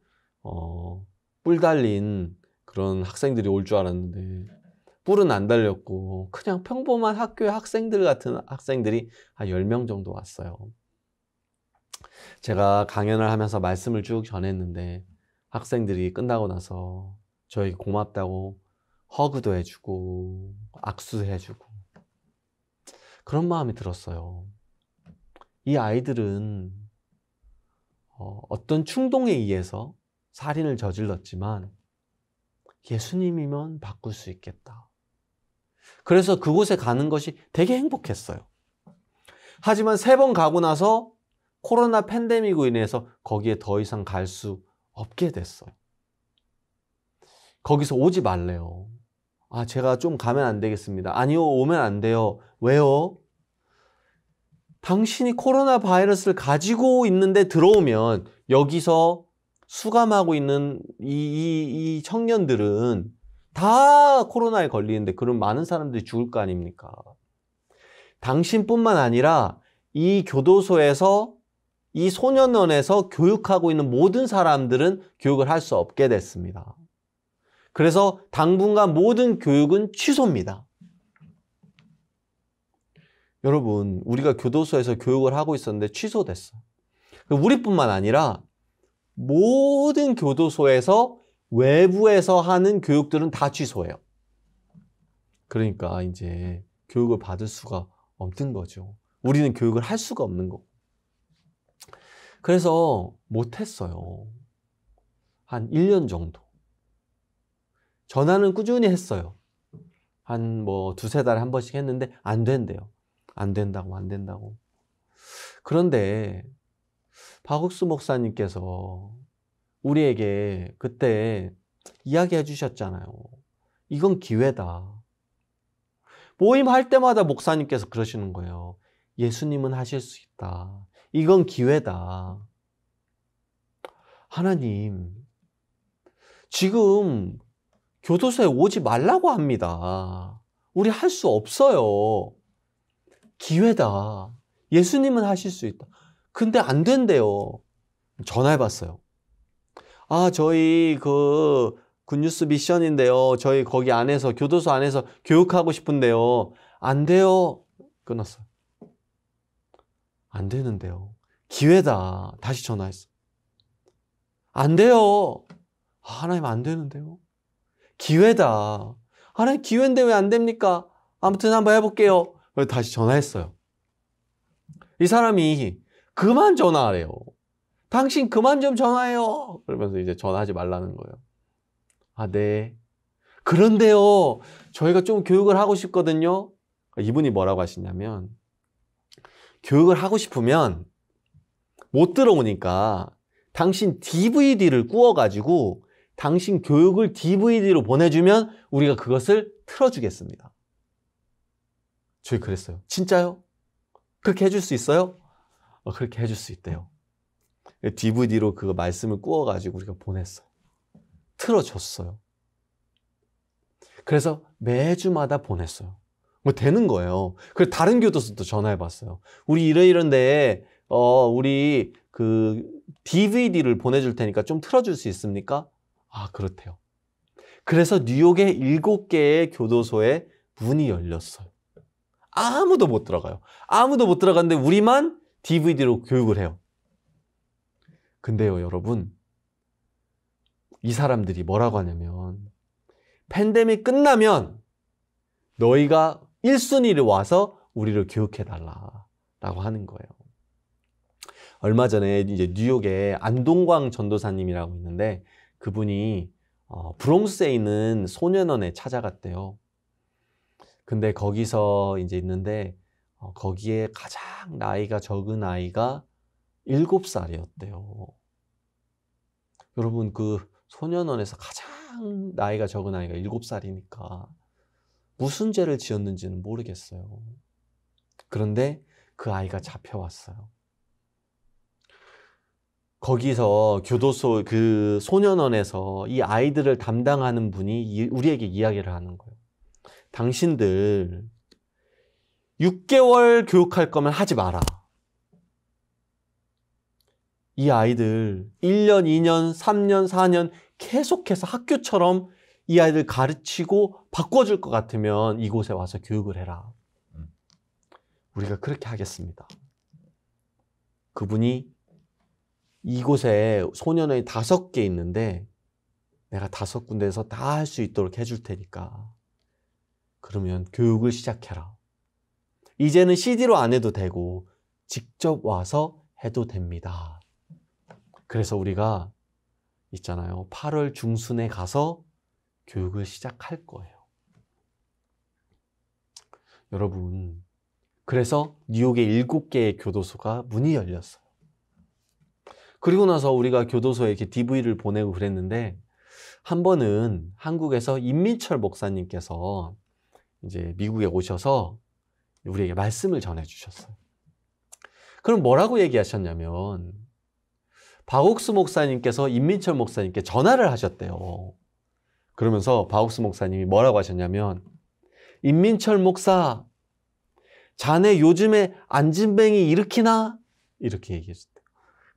A: 뿔 달린 그런 학생들이 올 줄 알았는데 뿔은 안 달렸고 그냥 평범한 학교의 학생들 같은 학생들이 한 10명 정도 왔어요. 제가 강연을 하면서 말씀을 쭉 전했는데 학생들이 끝나고 나서 저에게 고맙다고 허그도 해주고 악수도 해주고 그런 마음이 들었어요. 이 아이들은 어떤 충동에 의해서 살인을 저질렀지만 예수님이면 바꿀 수 있겠다. 그래서 그곳에 가는 것이 되게 행복했어요. 하지만 3번 가고 나서 코로나 팬데믹으로 인해서 거기에 더 이상 갈 수 없게 됐어요. 거기서 오지 말래요. 제가 좀 가면 안 되겠습니다. 아니요, 오면 안 돼요. 왜요? 당신이 코로나 바이러스를 가지고 있는데 들어오면 여기서 수감하고 있는 이 청년들은 다 코로나에 걸리는데 그럼 많은 사람들이 죽을 거 아닙니까? 당신뿐만 아니라 이 교도소에서 이 소년원에서 교육하고 있는 모든 사람들은 교육을 할 수 없게 됐습니다. 그래서 당분간 모든 교육은 취소입니다. 여러분, 우리가 교도소에서 교육을 하고 있었는데 취소됐어요. 우리뿐만 아니라 모든 교도소에서 외부에서 하는 교육들은 다 취소해요. 그러니까 이제 교육을 받을 수가 없는 거죠. 우리는 교육을 할 수가 없는 거고. 그래서 못했어요. 한 1년 정도. 전화는 꾸준히 했어요. 한 2-3달에 한 번씩 했는데 안 된대요. 안 된다고. 그런데 박옥수 목사님께서 우리에게 그때 이야기해 주셨잖아요. 이건 기회다. 모임할 때마다 목사님께서 그러시는 거예요. 예수님은 하실 수 있다. 이건 기회다. 하나님, 지금 교도소에 오지 말라고 합니다. 우리 할 수 없어요. 기회다. 예수님은 하실 수 있다. 근데 안 된대요. 전화해봤어요. 저희 굿뉴스 미션인데요. 저희 거기 안에서, 교도소 안에서 교육하고 싶은데요. 안 돼요. 끊었어요. 안 되는데요. 기회다. 다시 전화했어. 안 돼요. 하나님 안 되는데요. 기회다. 하나님 기회인데 왜 안 됩니까? 아무튼 한번 해볼게요. 다시 전화했어요. 이 사람이 그만 전화하래요. 당신 그만 좀 전화해요. 그러면서 이제 전화하지 말라는 거예요. 네. 그런데요, 저희가 좀 교육을 하고 싶거든요. 이분이 뭐라고 하시냐면, 교육을 하고 싶으면 못 들어오니까 당신 DVD를 구워가지고 당신 교육을 DVD로 보내주면 우리가 그것을 틀어주겠습니다. 저희 그랬어요. 진짜요? 그렇게 해줄 수 있어요? 그렇게 해줄 수 있대요. DVD로 그 말씀을 구워가지고 우리가 보냈어요. 틀어줬어요. 그래서 매주마다 보냈어요. 뭐 되는 거예요. 그래서 다른 교도소도 전화해봤어요. 우리 이러이런데 우리 DVD를 보내줄 테니까 좀 틀어줄 수 있습니까? 그렇대요. 그래서 뉴욕의 7개의 교도소에 문이 열렸어요. 아무도 못 들어가요. 아무도 못 들어가는데 우리만 DVD로 교육을 해요. 근데요, 여러분, 이 사람들이 뭐라고 하냐면 팬데믹 끝나면 너희가 1순위를 와서 우리를 교육해달라라고 하는 거예요. 얼마 전에 이제 뉴욕에 안동광 전도사님이라고 있는데 그분이 브롱스에 있는 소년원에 찾아갔대요. 근데 거기서 이제 있는데 거기에 가장 나이가 적은 아이가 7살이었대요. 여러분, 그 소년원에서 가장 나이가 적은 아이가 7살이니까 무슨 죄를 지었는지는 모르겠어요. 그런데 그 아이가 잡혀왔어요. 거기서 교도소 그 소년원에서 이 아이들을 담당하는 분이 우리에게 이야기를 하는 거예요. 당신들 6개월 교육할 거면 하지 마라. 이 아이들 1년, 2년, 3년, 4년 계속해서 학교처럼 이 아이들 가르치고 바꿔줄 것 같으면 이곳에 와서 교육을 해라. 우리가 그렇게 하겠습니다. 그분이 이곳에 소년원이 5개 있는데 내가 5군데에서 다 할 수 있도록 해줄 테니까 그러면 교육을 시작해라. 이제는 CD로 안 해도 되고 직접 와서 해도 됩니다. 그래서 우리가 있잖아요. 8월 중순에 가서 교육을 시작할 거예요. 여러분, 그래서 뉴욕의 7개의 교도소가 문이 열렸어요. 그리고 나서 우리가 교도소에 이렇게 DV를 보내고 그랬는데 한 번은 한국에서 임민철 목사님께서 이제 미국에 오셔서 우리에게 말씀을 전해 주셨어요. 그럼 뭐라고 얘기하셨냐면 박옥수 목사님께서 임민철 목사님께 전화를 하셨대요. 그러면서 박옥수 목사님이 뭐라고 하셨냐면 임민철 목사, 자네 요즘에 안진뱅이 일으키나? 이렇게 얘기했어요.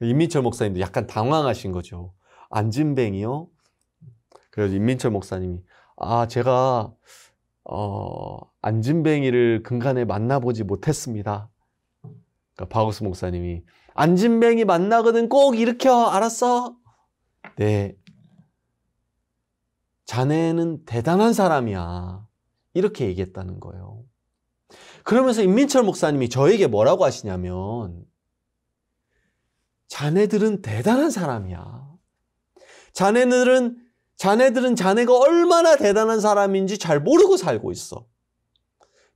A: 임민철 목사님도 약간 당황하신 거죠. 안진뱅이요? 그래서 임민철 목사님이 제가 안진뱅이를 근간에 만나보지 못했습니다. 그러니까 박옥수 목사님이 안진뱅이 만나거든 꼭 일으켜. 알았어? 네. 자네는 대단한 사람이야. 이렇게 얘기했다는 거예요. 그러면서 임민철 목사님이 저에게 뭐라고 하시냐면 자네들은 대단한 사람이야. 자네들은 자네가 얼마나 대단한 사람인지 잘 모르고 살고 있어.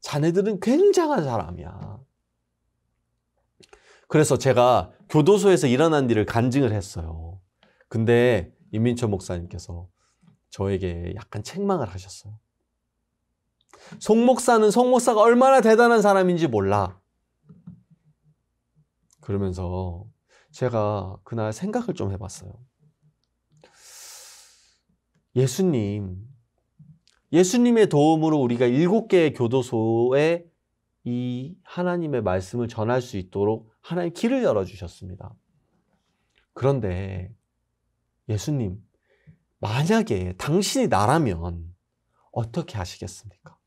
A: 자네들은 굉장한 사람이야. 그래서 제가 교도소에서 일어난 일을 간증을 했어요. 근데 임민철 목사님께서 저에게 약간 책망을 하셨어요. 송 목사가 얼마나 대단한 사람인지 몰라. 그러면서 제가 그날 생각을 좀 해봤어요. 예수님의 도움으로 우리가 7개의 교도소에 이 하나님의 말씀을 전할 수 있도록 하나님 길을 열어주셨습니다. 그런데 예수님, 만약에 당신이 나라면 어떻게 하시겠습니까?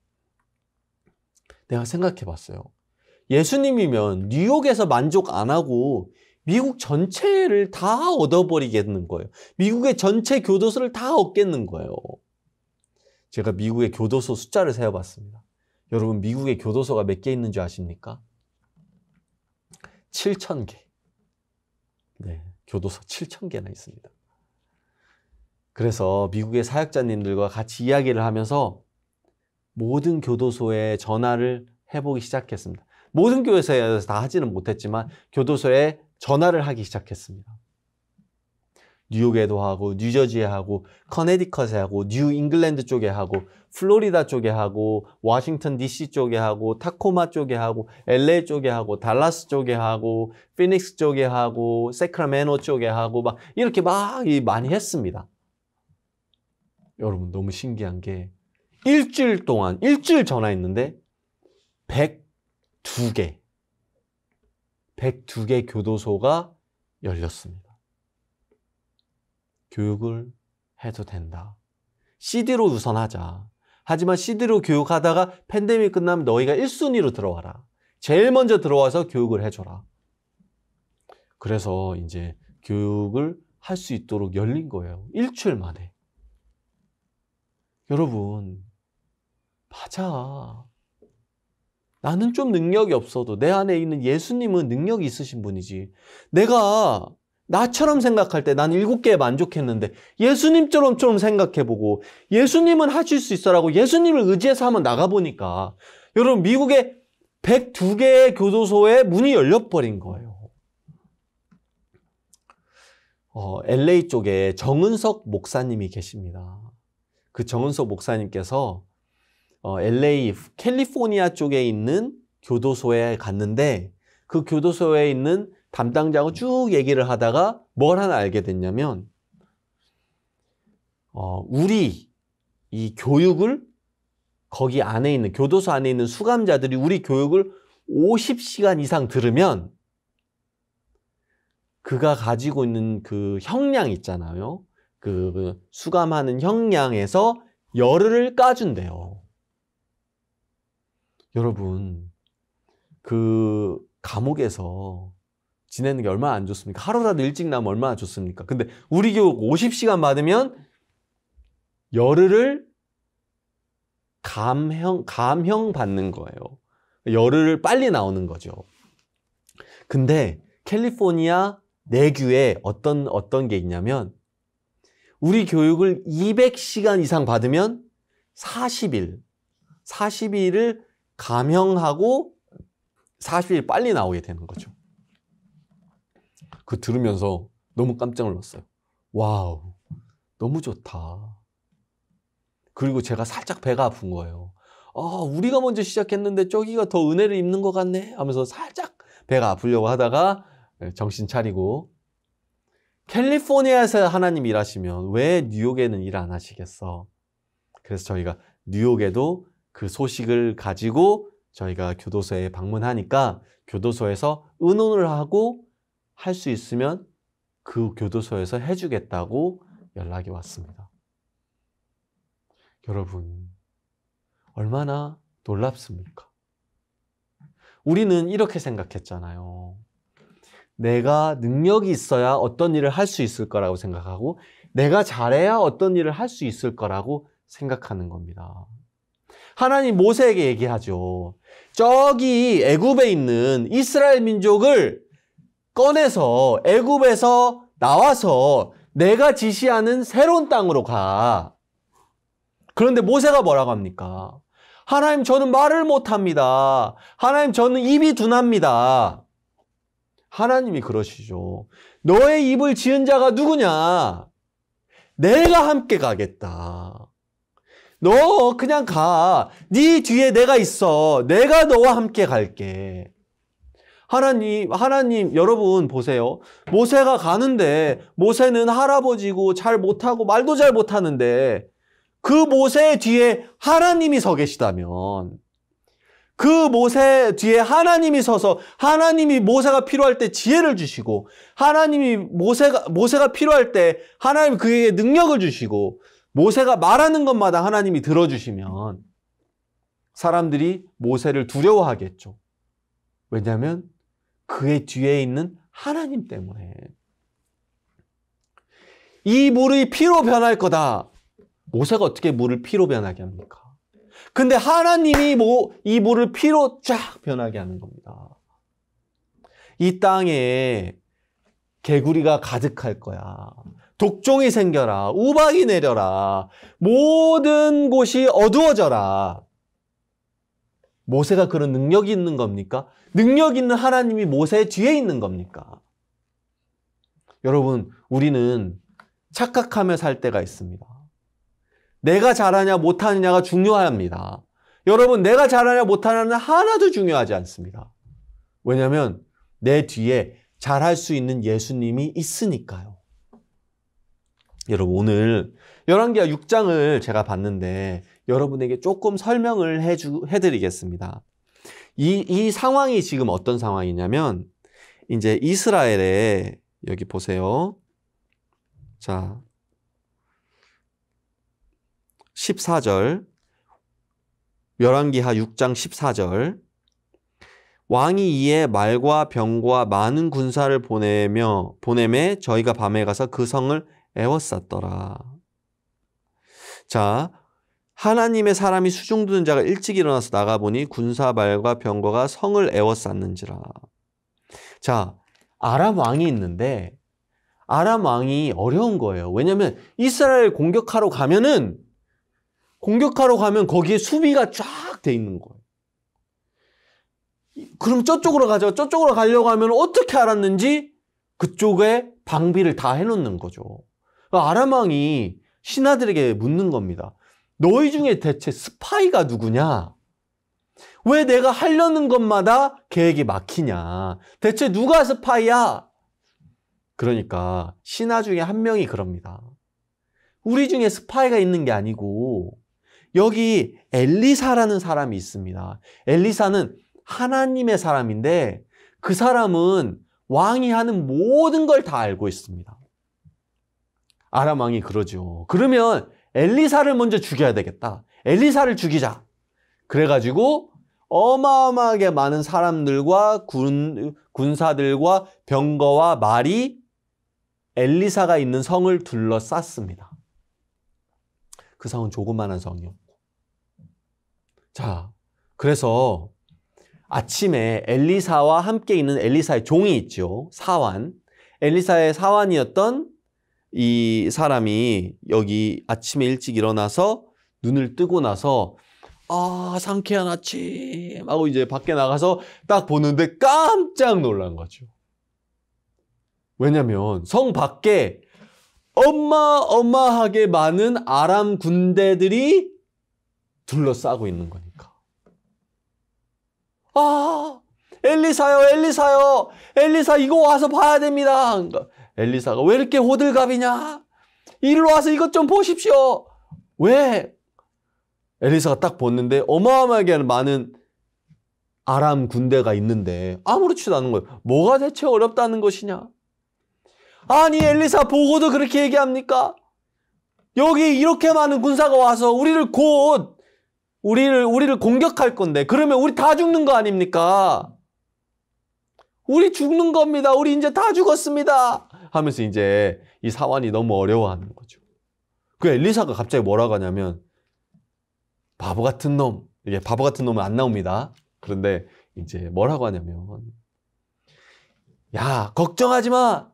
A: 내가 생각해 봤어요. 예수님이면 뉴욕에서 만족 안 하고 미국 전체를 다 얻어버리겠는 거예요. 미국의 전체 교도소를 다 얻겠는 거예요. 제가 미국의 교도소 숫자를 세어봤습니다. 여러분, 미국의 교도소가 몇 개 있는 줄 아십니까? 7,000개. 네, 교도소 7,000개나 있습니다. 그래서 미국의 사역자님들과 같이 이야기를 하면서 모든 교도소에 전화를 해보기 시작했습니다. 모든 교도소에서 다 하지는 못했지만 교도소에 전화를 하기 시작했습니다. 뉴욕에도 하고, 뉴저지에 하고, 커네디컷에 하고, 뉴 잉글랜드 쪽에 하고, 플로리다 쪽에 하고, 워싱턴 DC 쪽에 하고, 타코마 쪽에 하고, LA 쪽에 하고, 달라스 쪽에 하고, 피닉스 쪽에 하고, 세크라멘토 쪽에 하고, 막 이렇게 막 많이 했습니다. 여러분, 너무 신기한 게 일주일 전화했는데 102개 교도소가 열렸습니다. 교육을 해도 된다. CD로 우선하자. 하지만 CD로 교육하다가 팬데믹 끝나면 너희가 1순위로 들어와라. 제일 먼저 들어와서 교육을 해줘라. 그래서 이제 교육을 할 수 있도록 열린 거예요. 일주일 만에. 여러분, 맞아. 나는 좀 능력이 없어도 내 안에 있는 예수님은 능력이 있으신 분이지. 내가 나처럼 생각할 때 난 7개에 만족했는데 예수님처럼 좀 생각해보고 예수님은 하실 수 있어라고 예수님을 의지해서 한번 나가보니까 여러분, 미국의 102개의 교도소에 문이 열려버린 거예요. LA 쪽에 정은석 목사님이 계십니다. 그 정은석 목사님께서 LA, 캘리포니아 쪽에 있는 교도소에 갔는데 그 교도소에 있는 담당자하고 쭉 얘기를 하다가 뭘 하나 알게 됐냐면 우리 이 교육을 거기 안에 있는 교도소 안에 있는 수감자들이 우리 교육을 50시간 이상 들으면 그가 가지고 있는 그 형량 있잖아요. 그 수감하는 형량에서 열흘을 까준대요. 여러분, 그 감옥에서 지내는 게 얼마나 안 좋습니까? 하루라도 일찍 나면 얼마나 좋습니까? 근데 우리 교육 50시간 받으면 열흘을 감형 받는 거예요. 열흘을 빨리 나오는 거죠. 근데 캘리포니아 내규에 어떤 게 있냐면 우리 교육을 200시간 이상 받으면 40일을 감형하고 40일 빨리 나오게 되는 거죠. 그거 들으면서 너무 깜짝 놀랐어요. 와우, 너무 좋다. 그리고 제가 살짝 배가 아픈 거예요. 우리가 먼저 시작했는데 저기가 더 은혜를 입는 것 같네 하면서 살짝 배가 아프려고 하다가 정신 차리고, 캘리포니아에서 하나님 일하시면 왜 뉴욕에는 일 안 하시겠어? 그래서 저희가 뉴욕에도 그 소식을 가지고 저희가 교도소에 방문하니까 교도소에서 의논을 하고 할 수 있으면 그 교도소에서 해주겠다고 연락이 왔습니다. 여러분, 얼마나 놀랍습니까? 우리는 이렇게 생각했잖아요. 내가 능력이 있어야 어떤 일을 할 수 있을 거라고 생각하고 내가 잘해야 어떤 일을 할 수 있을 거라고 생각하는 겁니다. 하나님 모세에게 얘기하죠. 저기 애굽에 있는 이스라엘 민족을 꺼내서 애굽에서 나와서 내가 지시하는 새로운 땅으로 가. 그런데 모세가 뭐라고 합니까? 하나님, 저는 말을 못합니다. 하나님, 저는 입이 둔합니다. 하나님이 그러시죠. 너의 입을 지은 자가 누구냐? 내가 함께 가겠다. 너 그냥 가. 네 뒤에 내가 있어. 내가 너와 함께 갈게. 하나님, 여러분 보세요. 모세가 가는데 모세는 할아버지고 잘 못하고 말도 잘 못하는데 그 모세 뒤에 하나님이 서 계시다면 그 모세 뒤에 하나님이 서서 하나님이 모세가 필요할 때 지혜를 주시고 하나님이 모세가 필요할 때 하나님이 그에게 능력을 주시고 모세가 말하는 것마다 하나님이 들어주시면 사람들이 모세를 두려워하겠죠. 왜냐하면 그의 뒤에 있는 하나님 때문에. 이 물이 피로 변할 거다. 모세가 어떻게 물을 피로 변하게 합니까? 근데 하나님이 이 물을 피로 쫙 변하게 하는 겁니다. 이 땅에 개구리가 가득할 거야. 독종이 생겨라. 우박이 내려라. 모든 곳이 어두워져라. 모세가 그런 능력이 있는 겁니까? 능력 있는 하나님이 모세 뒤에 있는 겁니까? 여러분, 우리는 착각하며 살 때가 있습니다. 내가 잘하냐 못하느냐가 중요합니다. 여러분, 내가 잘하냐 못하느냐는 하나도 중요하지 않습니다. 왜냐하면 내 뒤에 잘할 수 있는 예수님이 있으니까요. 여러분, 오늘 열왕기하 6장을 제가 봤는데 여러분에게 조금 설명을 해드리겠습니다. 이 상황이 지금 어떤 상황이냐면 이제 이스라엘에 여기 보세요. 자, 14절 열왕기하 6장 14절 왕이 이에 말과 병과 많은 군사를 보내매 저희가 밤에 가서 그 성을 에워쌌더라. 자, 하나님의 사람이 수중드는 자가 일찍 일어나서 나가보니 군사 말과 병거가 성을 에워쌌는지라. 자, 아람 왕이 있는데 아람 왕이 어려운 거예요. 왜냐하면 이스라엘 공격하러 가면 거기에 수비가 쫙 돼 있는 거예요. 그럼 저쪽으로 가죠. 저쪽으로 가려고 하면 어떻게 알았는지 그쪽에 방비를 다 해놓는 거죠. 아람 왕이 신하들에게 묻는 겁니다. 너희 중에 대체 스파이가 누구냐? 왜 내가 하려는 것마다 계획이 막히냐? 대체 누가 스파이야? 그러니까 신하 중에 한 명이 그럽니다. 우리 중에 스파이가 있는 게 아니고 여기 엘리사라는 사람이 있습니다. 엘리사는 하나님의 사람인데 그 사람은 왕이 하는 모든 걸 다 알고 있습니다. 아람 왕이 그러죠. 그러면 엘리사를 먼저 죽여야 되겠다. 엘리사를 죽이자. 그래가지고 어마어마하게 많은 사람들과 군사들과 병거와 말이 엘리사가 있는 성을 둘러쌌습니다. 그 성은 조그마한 성이었고. 자, 그래서 아침에 엘리사와 함께 있는 엘리사의 종이 있죠. 사환. 엘리사의 사환이었던 이 사람이 여기 아침에 일찍 일어나서 눈을 뜨고 나서 상쾌한 아침 하고 이제 밖에 나가서 딱 보는데 깜짝 놀란 거죠. 왜냐면 성 밖에 어마어마하게 많은 아람 군대들이 둘러싸고 있는 거니까. 엘리사요, 엘리사요. 엘리사 이거 와서 봐야 됩니다. 그러니까 엘리사가 왜 이렇게 호들갑이냐? 이리로 와서 이것 좀 보십시오. 왜? 엘리사가 딱 봤는데 어마어마하게 많은 아람 군대가 있는데 아무렇지도 않은 거예요. 뭐가 대체 어렵다는 것이냐? 아니 엘리사 보고도 그렇게 얘기합니까? 여기 이렇게 많은 군사가 와서 우리를 공격할 건데 그러면 우리 다 죽는 거 아닙니까? 우리 죽는 겁니다. 우리 이제 다 죽었습니다. 하면서 이제 이 사환이 너무 어려워하는 거죠. 그 엘리사가 갑자기 뭐라고 하냐면 바보 같은 놈. 이게 바보 같은 놈은 안 나옵니다. 그런데 이제 뭐라고 하냐면 야, 걱정하지 마.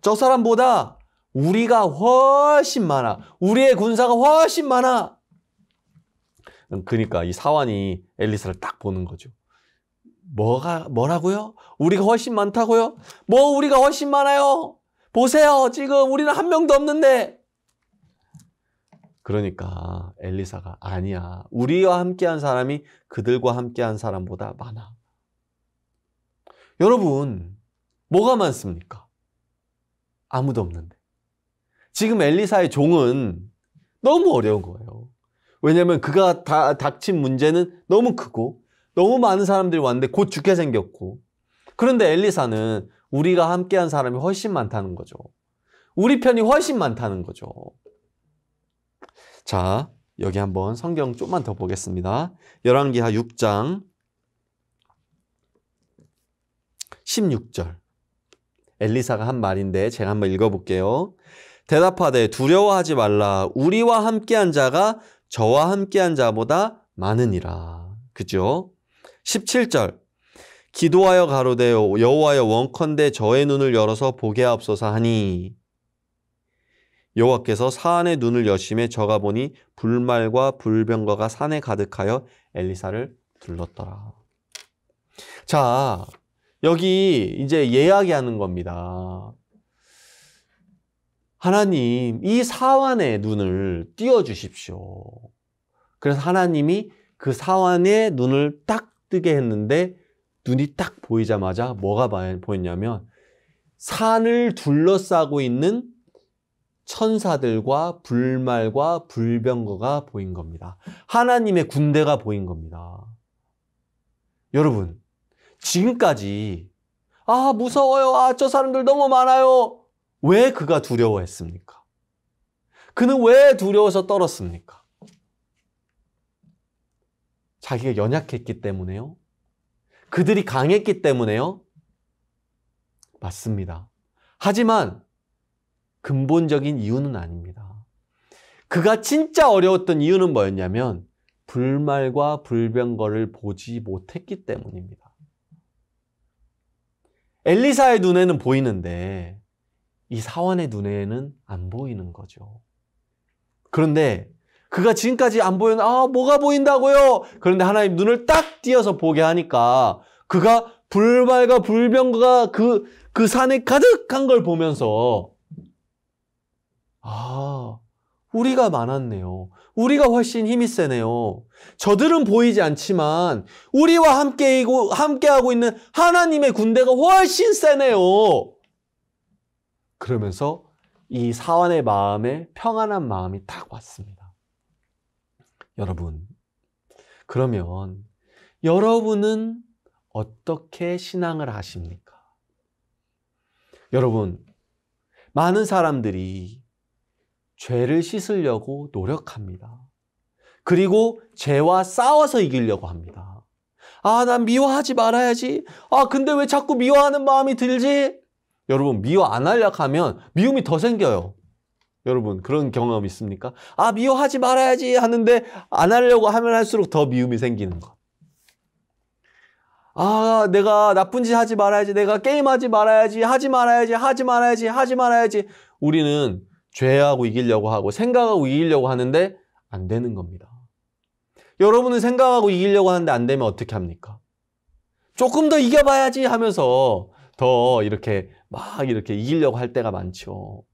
A: 저 사람보다 우리가 훨씬 많아. 우리의 군사가 훨씬 많아. 그러니까 이 사환이 엘리사를 딱 보는 거죠. 뭐라고요? 우리가 훨씬 많다고요? 우리가 훨씬 많아요? 보세요. 지금 우리는 한 명도 없는데. 그러니까 엘리사가 아니야. 우리와 함께한 사람이 그들과 함께한 사람보다 많아. 여러분, 뭐가 많습니까? 아무도 없는데. 지금 엘리사의 종은 너무 어려운 거예요. 왜냐하면 그가 닥친 문제는 너무 크고 너무 많은 사람들이 왔는데 곧 죽게 생겼고, 그런데 엘리사는 우리가 함께한 사람이 훨씬 많다는 거죠. 우리 편이 훨씬 많다는 거죠. 자, 여기 한번 성경 좀만 더 보겠습니다. 열왕기하 6장 16절. 엘리사가 한 말인데 제가 한번 읽어볼게요. 대답하되 두려워하지 말라. 우리와 함께한 자가 저와 함께한 자보다 많으니라. 그죠? 17절. 기도하여 가로되 여호와여 원컨대 저의 눈을 열어서 보게 하옵소서 하니 여호와께서 사안의 눈을 여심해 저가 보니 불말과 불병거가 산에 가득하여 엘리사를 둘렀더라. 자, 여기 이제 이야기하는 겁니다. 하나님, 이 사환의 눈을 띄워주십시오. 그래서 하나님이 그 사환의 눈을 딱 뜨게 했는데 눈이 딱 보이자마자 뭐가 보였냐면 산을 둘러싸고 있는 천사들과 불말과 불병거가 보인 겁니다. 하나님의 군대가 보인 겁니다. 여러분, 지금까지 무서워요. 저 사람들 너무 많아요. 왜 그가 두려워했습니까? 그는 왜 두려워서 떨었습니까? 자기가 연약했기 때문에요? 그들이 강했기 때문에요? 맞습니다. 하지만 근본적인 이유는 아닙니다. 그가 진짜 어려웠던 이유는 뭐였냐면 불말과 불병거를 보지 못했기 때문입니다. 엘리사의 눈에는 보이는데 이 사환의 눈에는 안 보이는 거죠. 그런데 그가 지금까지 안 보이는 뭐가 보인다고요? 그런데 하나님 눈을 딱 띄어서 보게 하니까 그가 불말과 불병거가 그 산에 가득한 걸 보면서 우리가 많았네요. 우리가 훨씬 힘이 세네요. 저들은 보이지 않지만 우리와 함께하고 있는 하나님의 군대가 훨씬 세네요. 그러면서 이 사환의 마음에 평안한 마음이 딱 왔습니다. 여러분, 그러면 여러분은 어떻게 신앙을 하십니까? 여러분, 많은 사람들이 죄를 씻으려고 노력합니다. 그리고 죄와 싸워서 이기려고 합니다. 난 미워하지 말아야지. 근데 왜 자꾸 미워하는 마음이 들지? 여러분, 미워 안 하려고 하면 미움이 더 생겨요. 여러분, 그런 경험 있습니까? 미워하지 말아야지 하는데 안 하려고 하면 할수록 더 미움이 생기는 것. 내가 나쁜 짓 하지 말아야지. 내가 게임하지 말아야지. 하지 말아야지. 우리는 죄하고 이기려고 하고 생각하고 이기려고 하는데 안 되는 겁니다. 여러분은 생각하고 이기려고 하는데 안 되면 어떻게 합니까? 조금 더 이겨봐야지 하면서 더 이렇게 이기려고 할 때가 많죠.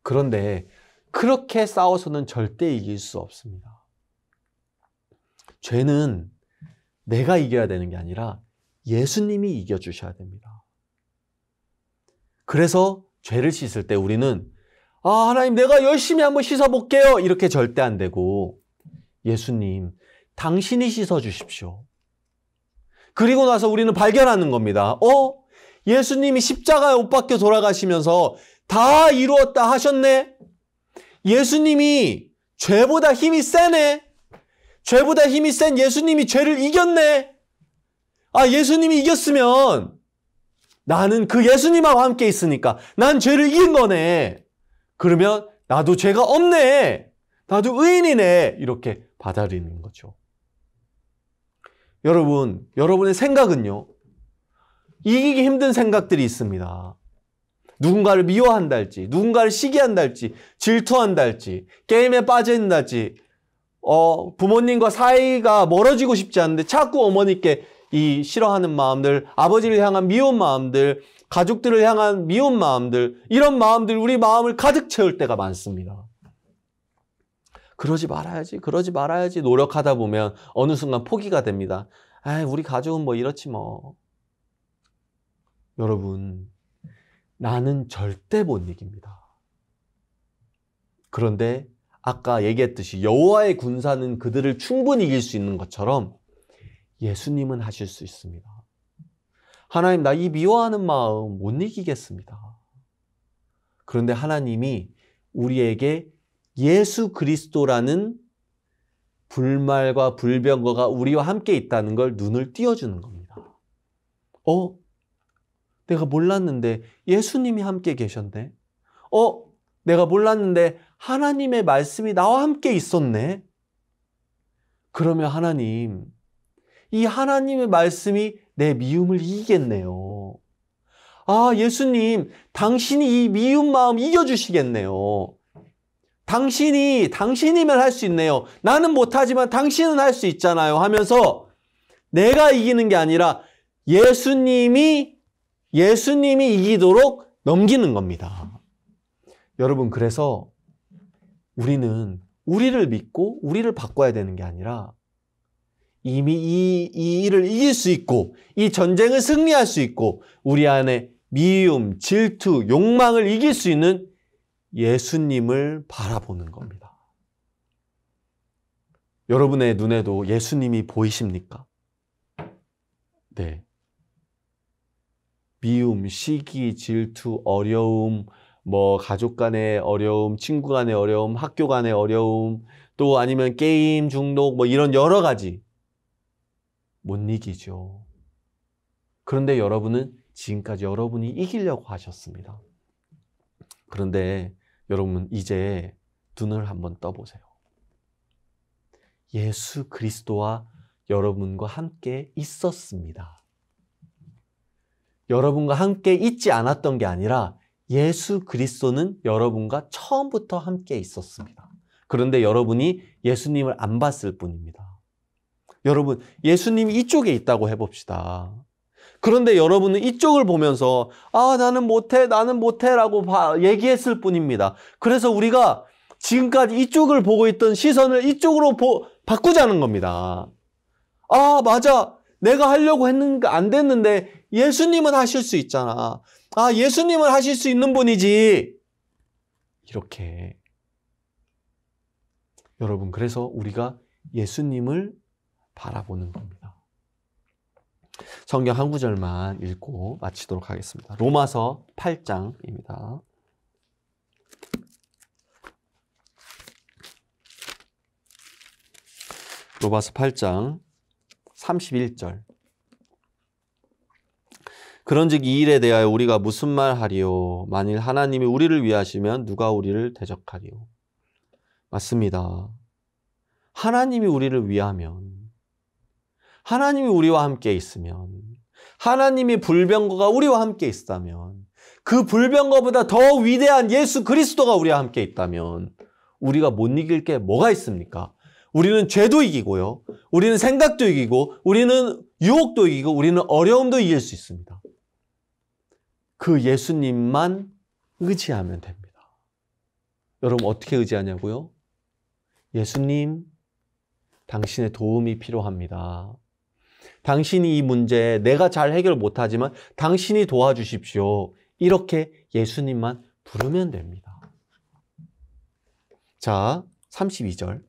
A: 그런데 그렇게 싸워서는 절대 이길 수 없습니다. 죄는 내가 이겨야 되는 게 아니라 예수님이 이겨주셔야 됩니다. 그래서 죄를 씻을 때 우리는 하나님 내가 열심히 한번 씻어볼게요. 이렇게 절대 안 되고 예수님 당신이 씻어주십시오. 그리고 나서 우리는 발견하는 겁니다. 예수님이 십자가에 못 박혀 돌아가시면서 다 이루었다 하셨네. 예수님이 죄보다 힘이 세네. 죄보다 힘이 센 예수님이 죄를 이겼네. 예수님이 이겼으면 나는 그 예수님하고 함께 있으니까 난 죄를 이긴 거네. 그러면 나도 죄가 없네. 나도 의인이네. 이렇게 받아들이는 거죠. 여러분, 여러분의 생각은요. 이기기 힘든 생각들이 있습니다. 누군가를 미워한다 할지, 누군가를 시기한다 할지, 질투한다 할지, 게임에 빠져있는다 할지, 부모님과 사이가 멀어지고 싶지 않은데 자꾸 어머니께 이 싫어하는 마음들, 아버지를 향한 미운 마음들, 가족들을 향한 미운 마음들, 이런 마음들, 우리 마음을 가득 채울 때가 많습니다. 그러지 말아야지 노력하다 보면 어느 순간 포기가 됩니다. 우리 가족은 뭐 이렇지 뭐. 여러분, 나는 절대 못 이깁니다. 그런데 아까 얘기했듯이 여호와의 군사는 그들을 충분히 이길 수 있는 것처럼 예수님은 하실 수 있습니다. 하나님, 나 이 미워하는 마음 못 이기겠습니다. 그런데 하나님이 우리에게 예수 그리스도라는 불말과 불병거가 우리와 함께 있다는 걸 눈을 띄워주는 겁니다. 내가 몰랐는데 예수님이 함께 계셨네. 내가 몰랐는데 하나님의 말씀이 나와 함께 있었네. 그러면 하나님, 이 하나님의 말씀이 내 미움을 이기겠네요. 예수님, 당신이 이 미운 마음 이겨주시겠네요. 당신이면 할 수 있네요. 나는 못하지만 당신은 할 수 있잖아요. 하면서 내가 이기는 게 아니라 예수님이 이기도록 넘기는 겁니다. 여러분, 그래서 우리는 우리를 믿고 우리를 바꿔야 되는 게 아니라 이미 이 일을 이길 수 있고 이 전쟁을 승리할 수 있고 우리 안에 미움, 질투, 욕망을 이길 수 있는 예수님을 바라보는 겁니다. 여러분의 눈에도 예수님이 보이십니까? 네. 미움, 시기, 질투, 어려움, 가족 간의 어려움, 친구 간의 어려움, 학교 간의 어려움, 또 아니면 게임 중독, 이런 여러 가지 못 이기죠. 그런데 여러분은 지금까지 여러분이 이기려고 하셨습니다. 그런데 여러분, 이제 눈을 한번 떠보세요. 예수 그리스도와 여러분과 함께 있었습니다. 여러분과 함께 있지 않았던 게 아니라 예수 그리스도는 여러분과 처음부터 함께 있었습니다. 그런데 여러분이 예수님을 안 봤을 뿐입니다. 여러분, 예수님이 이쪽에 있다고 해봅시다. 그런데 여러분은 이쪽을 보면서 나는 못해 라고 얘기했을 뿐입니다. 그래서 우리가 지금까지 이쪽을 보고 있던 시선을 이쪽으로 바꾸자는 겁니다. 맞아, 내가 하려고 했는데 안 됐는데 예수님은 하실 수 있잖아. 예수님은 하실 수 있는 분이지. 이렇게. 여러분, 그래서 우리가 예수님을 바라보는 겁니다. 성경 한 구절만 읽고 마치도록 하겠습니다. 로마서 8장입니다. 로마서 8장 31절. 그런즉 이 일에 대하여 우리가 무슨 말 하리요? 만일 하나님이 우리를 위하시면 누가 우리를 대적하리요? 맞습니다. 하나님이 우리를 위하면, 하나님이 우리와 함께 있으면, 하나님이 불병거가 우리와 함께 있다면, 그 불병거보다 더 위대한 예수 그리스도가 우리와 함께 있다면 우리가 못 이길 게 뭐가 있습니까? 우리는 죄도 이기고요. 우리는 생각도 이기고, 우리는 유혹도 이기고, 우리는 어려움도 이길 수 있습니다. 그 예수님만 의지하면 됩니다. 여러분, 어떻게 의지하냐고요? 예수님, 당신의 도움이 필요합니다. 당신이 이 문제 내가 잘 해결 못하지만 당신이 도와주십시오. 이렇게 예수님만 부르면 됩니다. 자, 32절.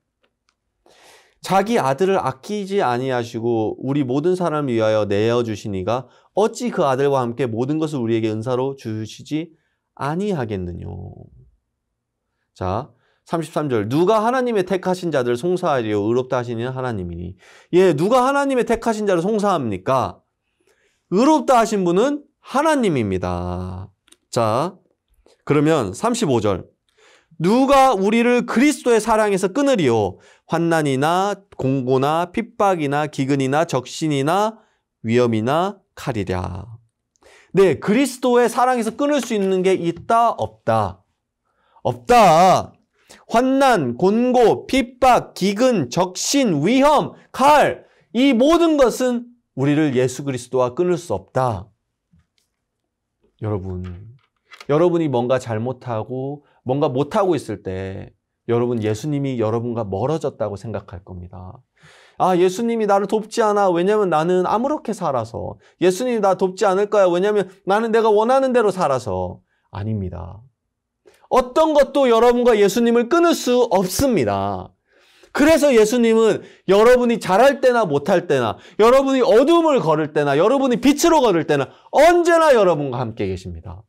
A: 자기 아들을 아끼지 아니하시고 우리 모든 사람을 위하여 내어주시니가 어찌 그 아들과 함께 모든 것을 우리에게 은사로 주시지 아니하겠느뇨. 자, 33절. 누가 하나님의 택하신 자들을 송사하리요 의롭다 하시는 하나님이니. 누가 하나님의 택하신 자를 송사합니까? 의롭다 하신 분은 하나님입니다. 자, 그러면 35절. 누가 우리를 그리스도의 사랑에서 끊으리요? 환난이나 공고나 핍박이나 기근이나 적신이나 위험이나 칼이랴. 네, 그리스도의 사랑에서 끊을 수 있는 게 있다, 없다? 없다. 환난, 곤고, 핍박, 기근, 적신, 위험, 칼, 이 모든 것은 우리를 예수 그리스도와 끊을 수 없다. 여러분이 뭔가 잘못하고 뭔가 못하고 있을 때 예수님이 여러분과 멀어졌다고 생각할 겁니다. 예수님이 나를 돕지 않아. 왜냐면 나는 아무렇게 살아서. 예수님이 나 돕지 않을 거야. 왜냐면 나는 내가 원하는 대로 살아서. 아닙니다. 어떤 것도 여러분과 예수님을 끊을 수 없습니다. 그래서 예수님은 여러분이 잘할 때나 못할 때나, 여러분이 어둠을 걸을 때나, 여러분이 빛으로 걸을 때나 언제나 여러분과 함께 계십니다.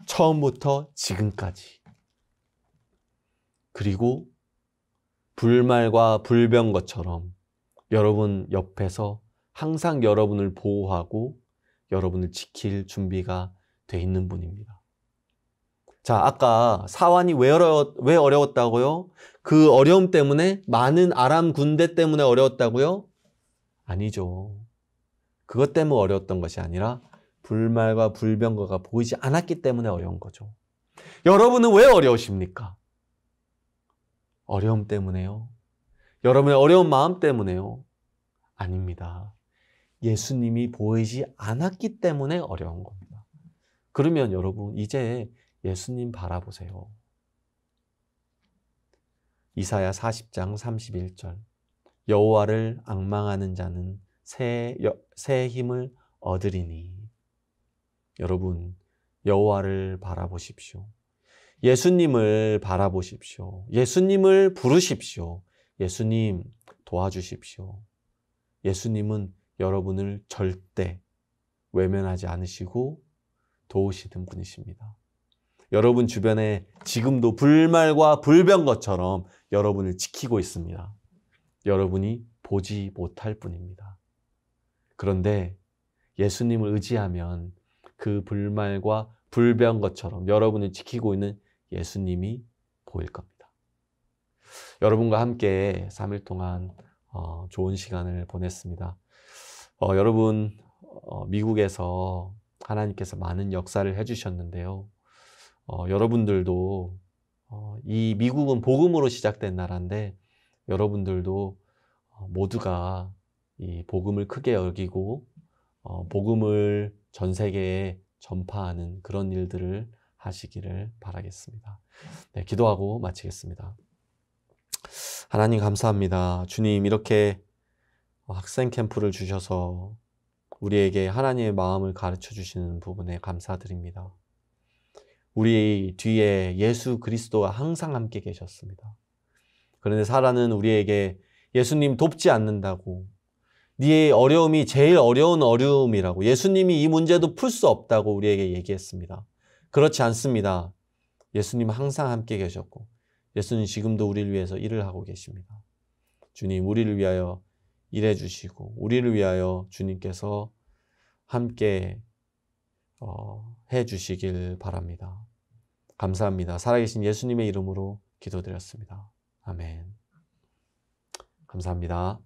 A: 처음부터 지금까지. 그리고 불말과 불병거처럼 여러분 옆에서 항상 여러분을 보호하고 여러분을 지킬 준비가 돼 있는 분입니다. 자, 아까 사환이 왜 어려웠다고요? 그 어려움 때문에 많은 아람 군대 때문에 어려웠다고요? 아니죠. 그것 때문에 어려웠던 것이 아니라 불말과 불병거가 보이지 않았기 때문에 어려운 거죠. 여러분은 왜 어려우십니까? 어려움 때문에요? 여러분의 어려운 마음 때문에요? 아닙니다. 예수님이 보이지 않았기 때문에 어려운 겁니다. 그러면 여러분 이제 예수님 바라보세요. 이사야 40장 31절 여호와를 앙망하는 자는 새 힘을 얻으리니. 여러분 여호와를 바라보십시오. 예수님을 바라보십시오. 예수님을 부르십시오. 예수님 도와주십시오. 예수님은 여러분을 절대 외면하지 않으시고 도우시는 분이십니다. 여러분 주변에 지금도 불말과 불병거처럼 여러분을 지키고 있습니다. 여러분이 보지 못할 뿐입니다. 그런데 예수님을 의지하면 그 불말과 불병거처럼 여러분을 지키고 있는 예수님이 보일 겁니다. 여러분과 함께 3일 동안 좋은 시간을 보냈습니다. 여러분 미국에서 하나님께서 많은 역사를 해주셨는데요. 여러분들도 이 미국은 복음으로 시작된 나라인데 여러분들도 모두가 이 복음을 크게 여기고 복음을 전 세계에 전파하는 그런 일들을 하시기를 바라겠습니다. 네, 기도하고 마치겠습니다. 하나님 감사합니다. 주님 이렇게 학생 캠프를 주셔서 우리에게 하나님의 마음을 가르쳐 주시는 부분에 감사드립니다. 우리 뒤에 예수 그리스도가 항상 함께 계셨습니다. 그런데 사라는 우리에게 예수님 돕지 않는다고, 네 어려움이 제일 어려운 어려움이라고, 예수님이 이 문제도 풀 수 없다고 우리에게 얘기했습니다. 그렇지 않습니다. 예수님 항상 함께 계셨고 예수님 지금도 우리를 위해서 일을 하고 계십니다. 주님 우리를 위하여 일해 주시고 우리를 위하여 주님께서 함께 해 주시길 바랍니다. 감사합니다. 살아계신 예수님의 이름으로 기도드렸습니다. 아멘. 감사합니다.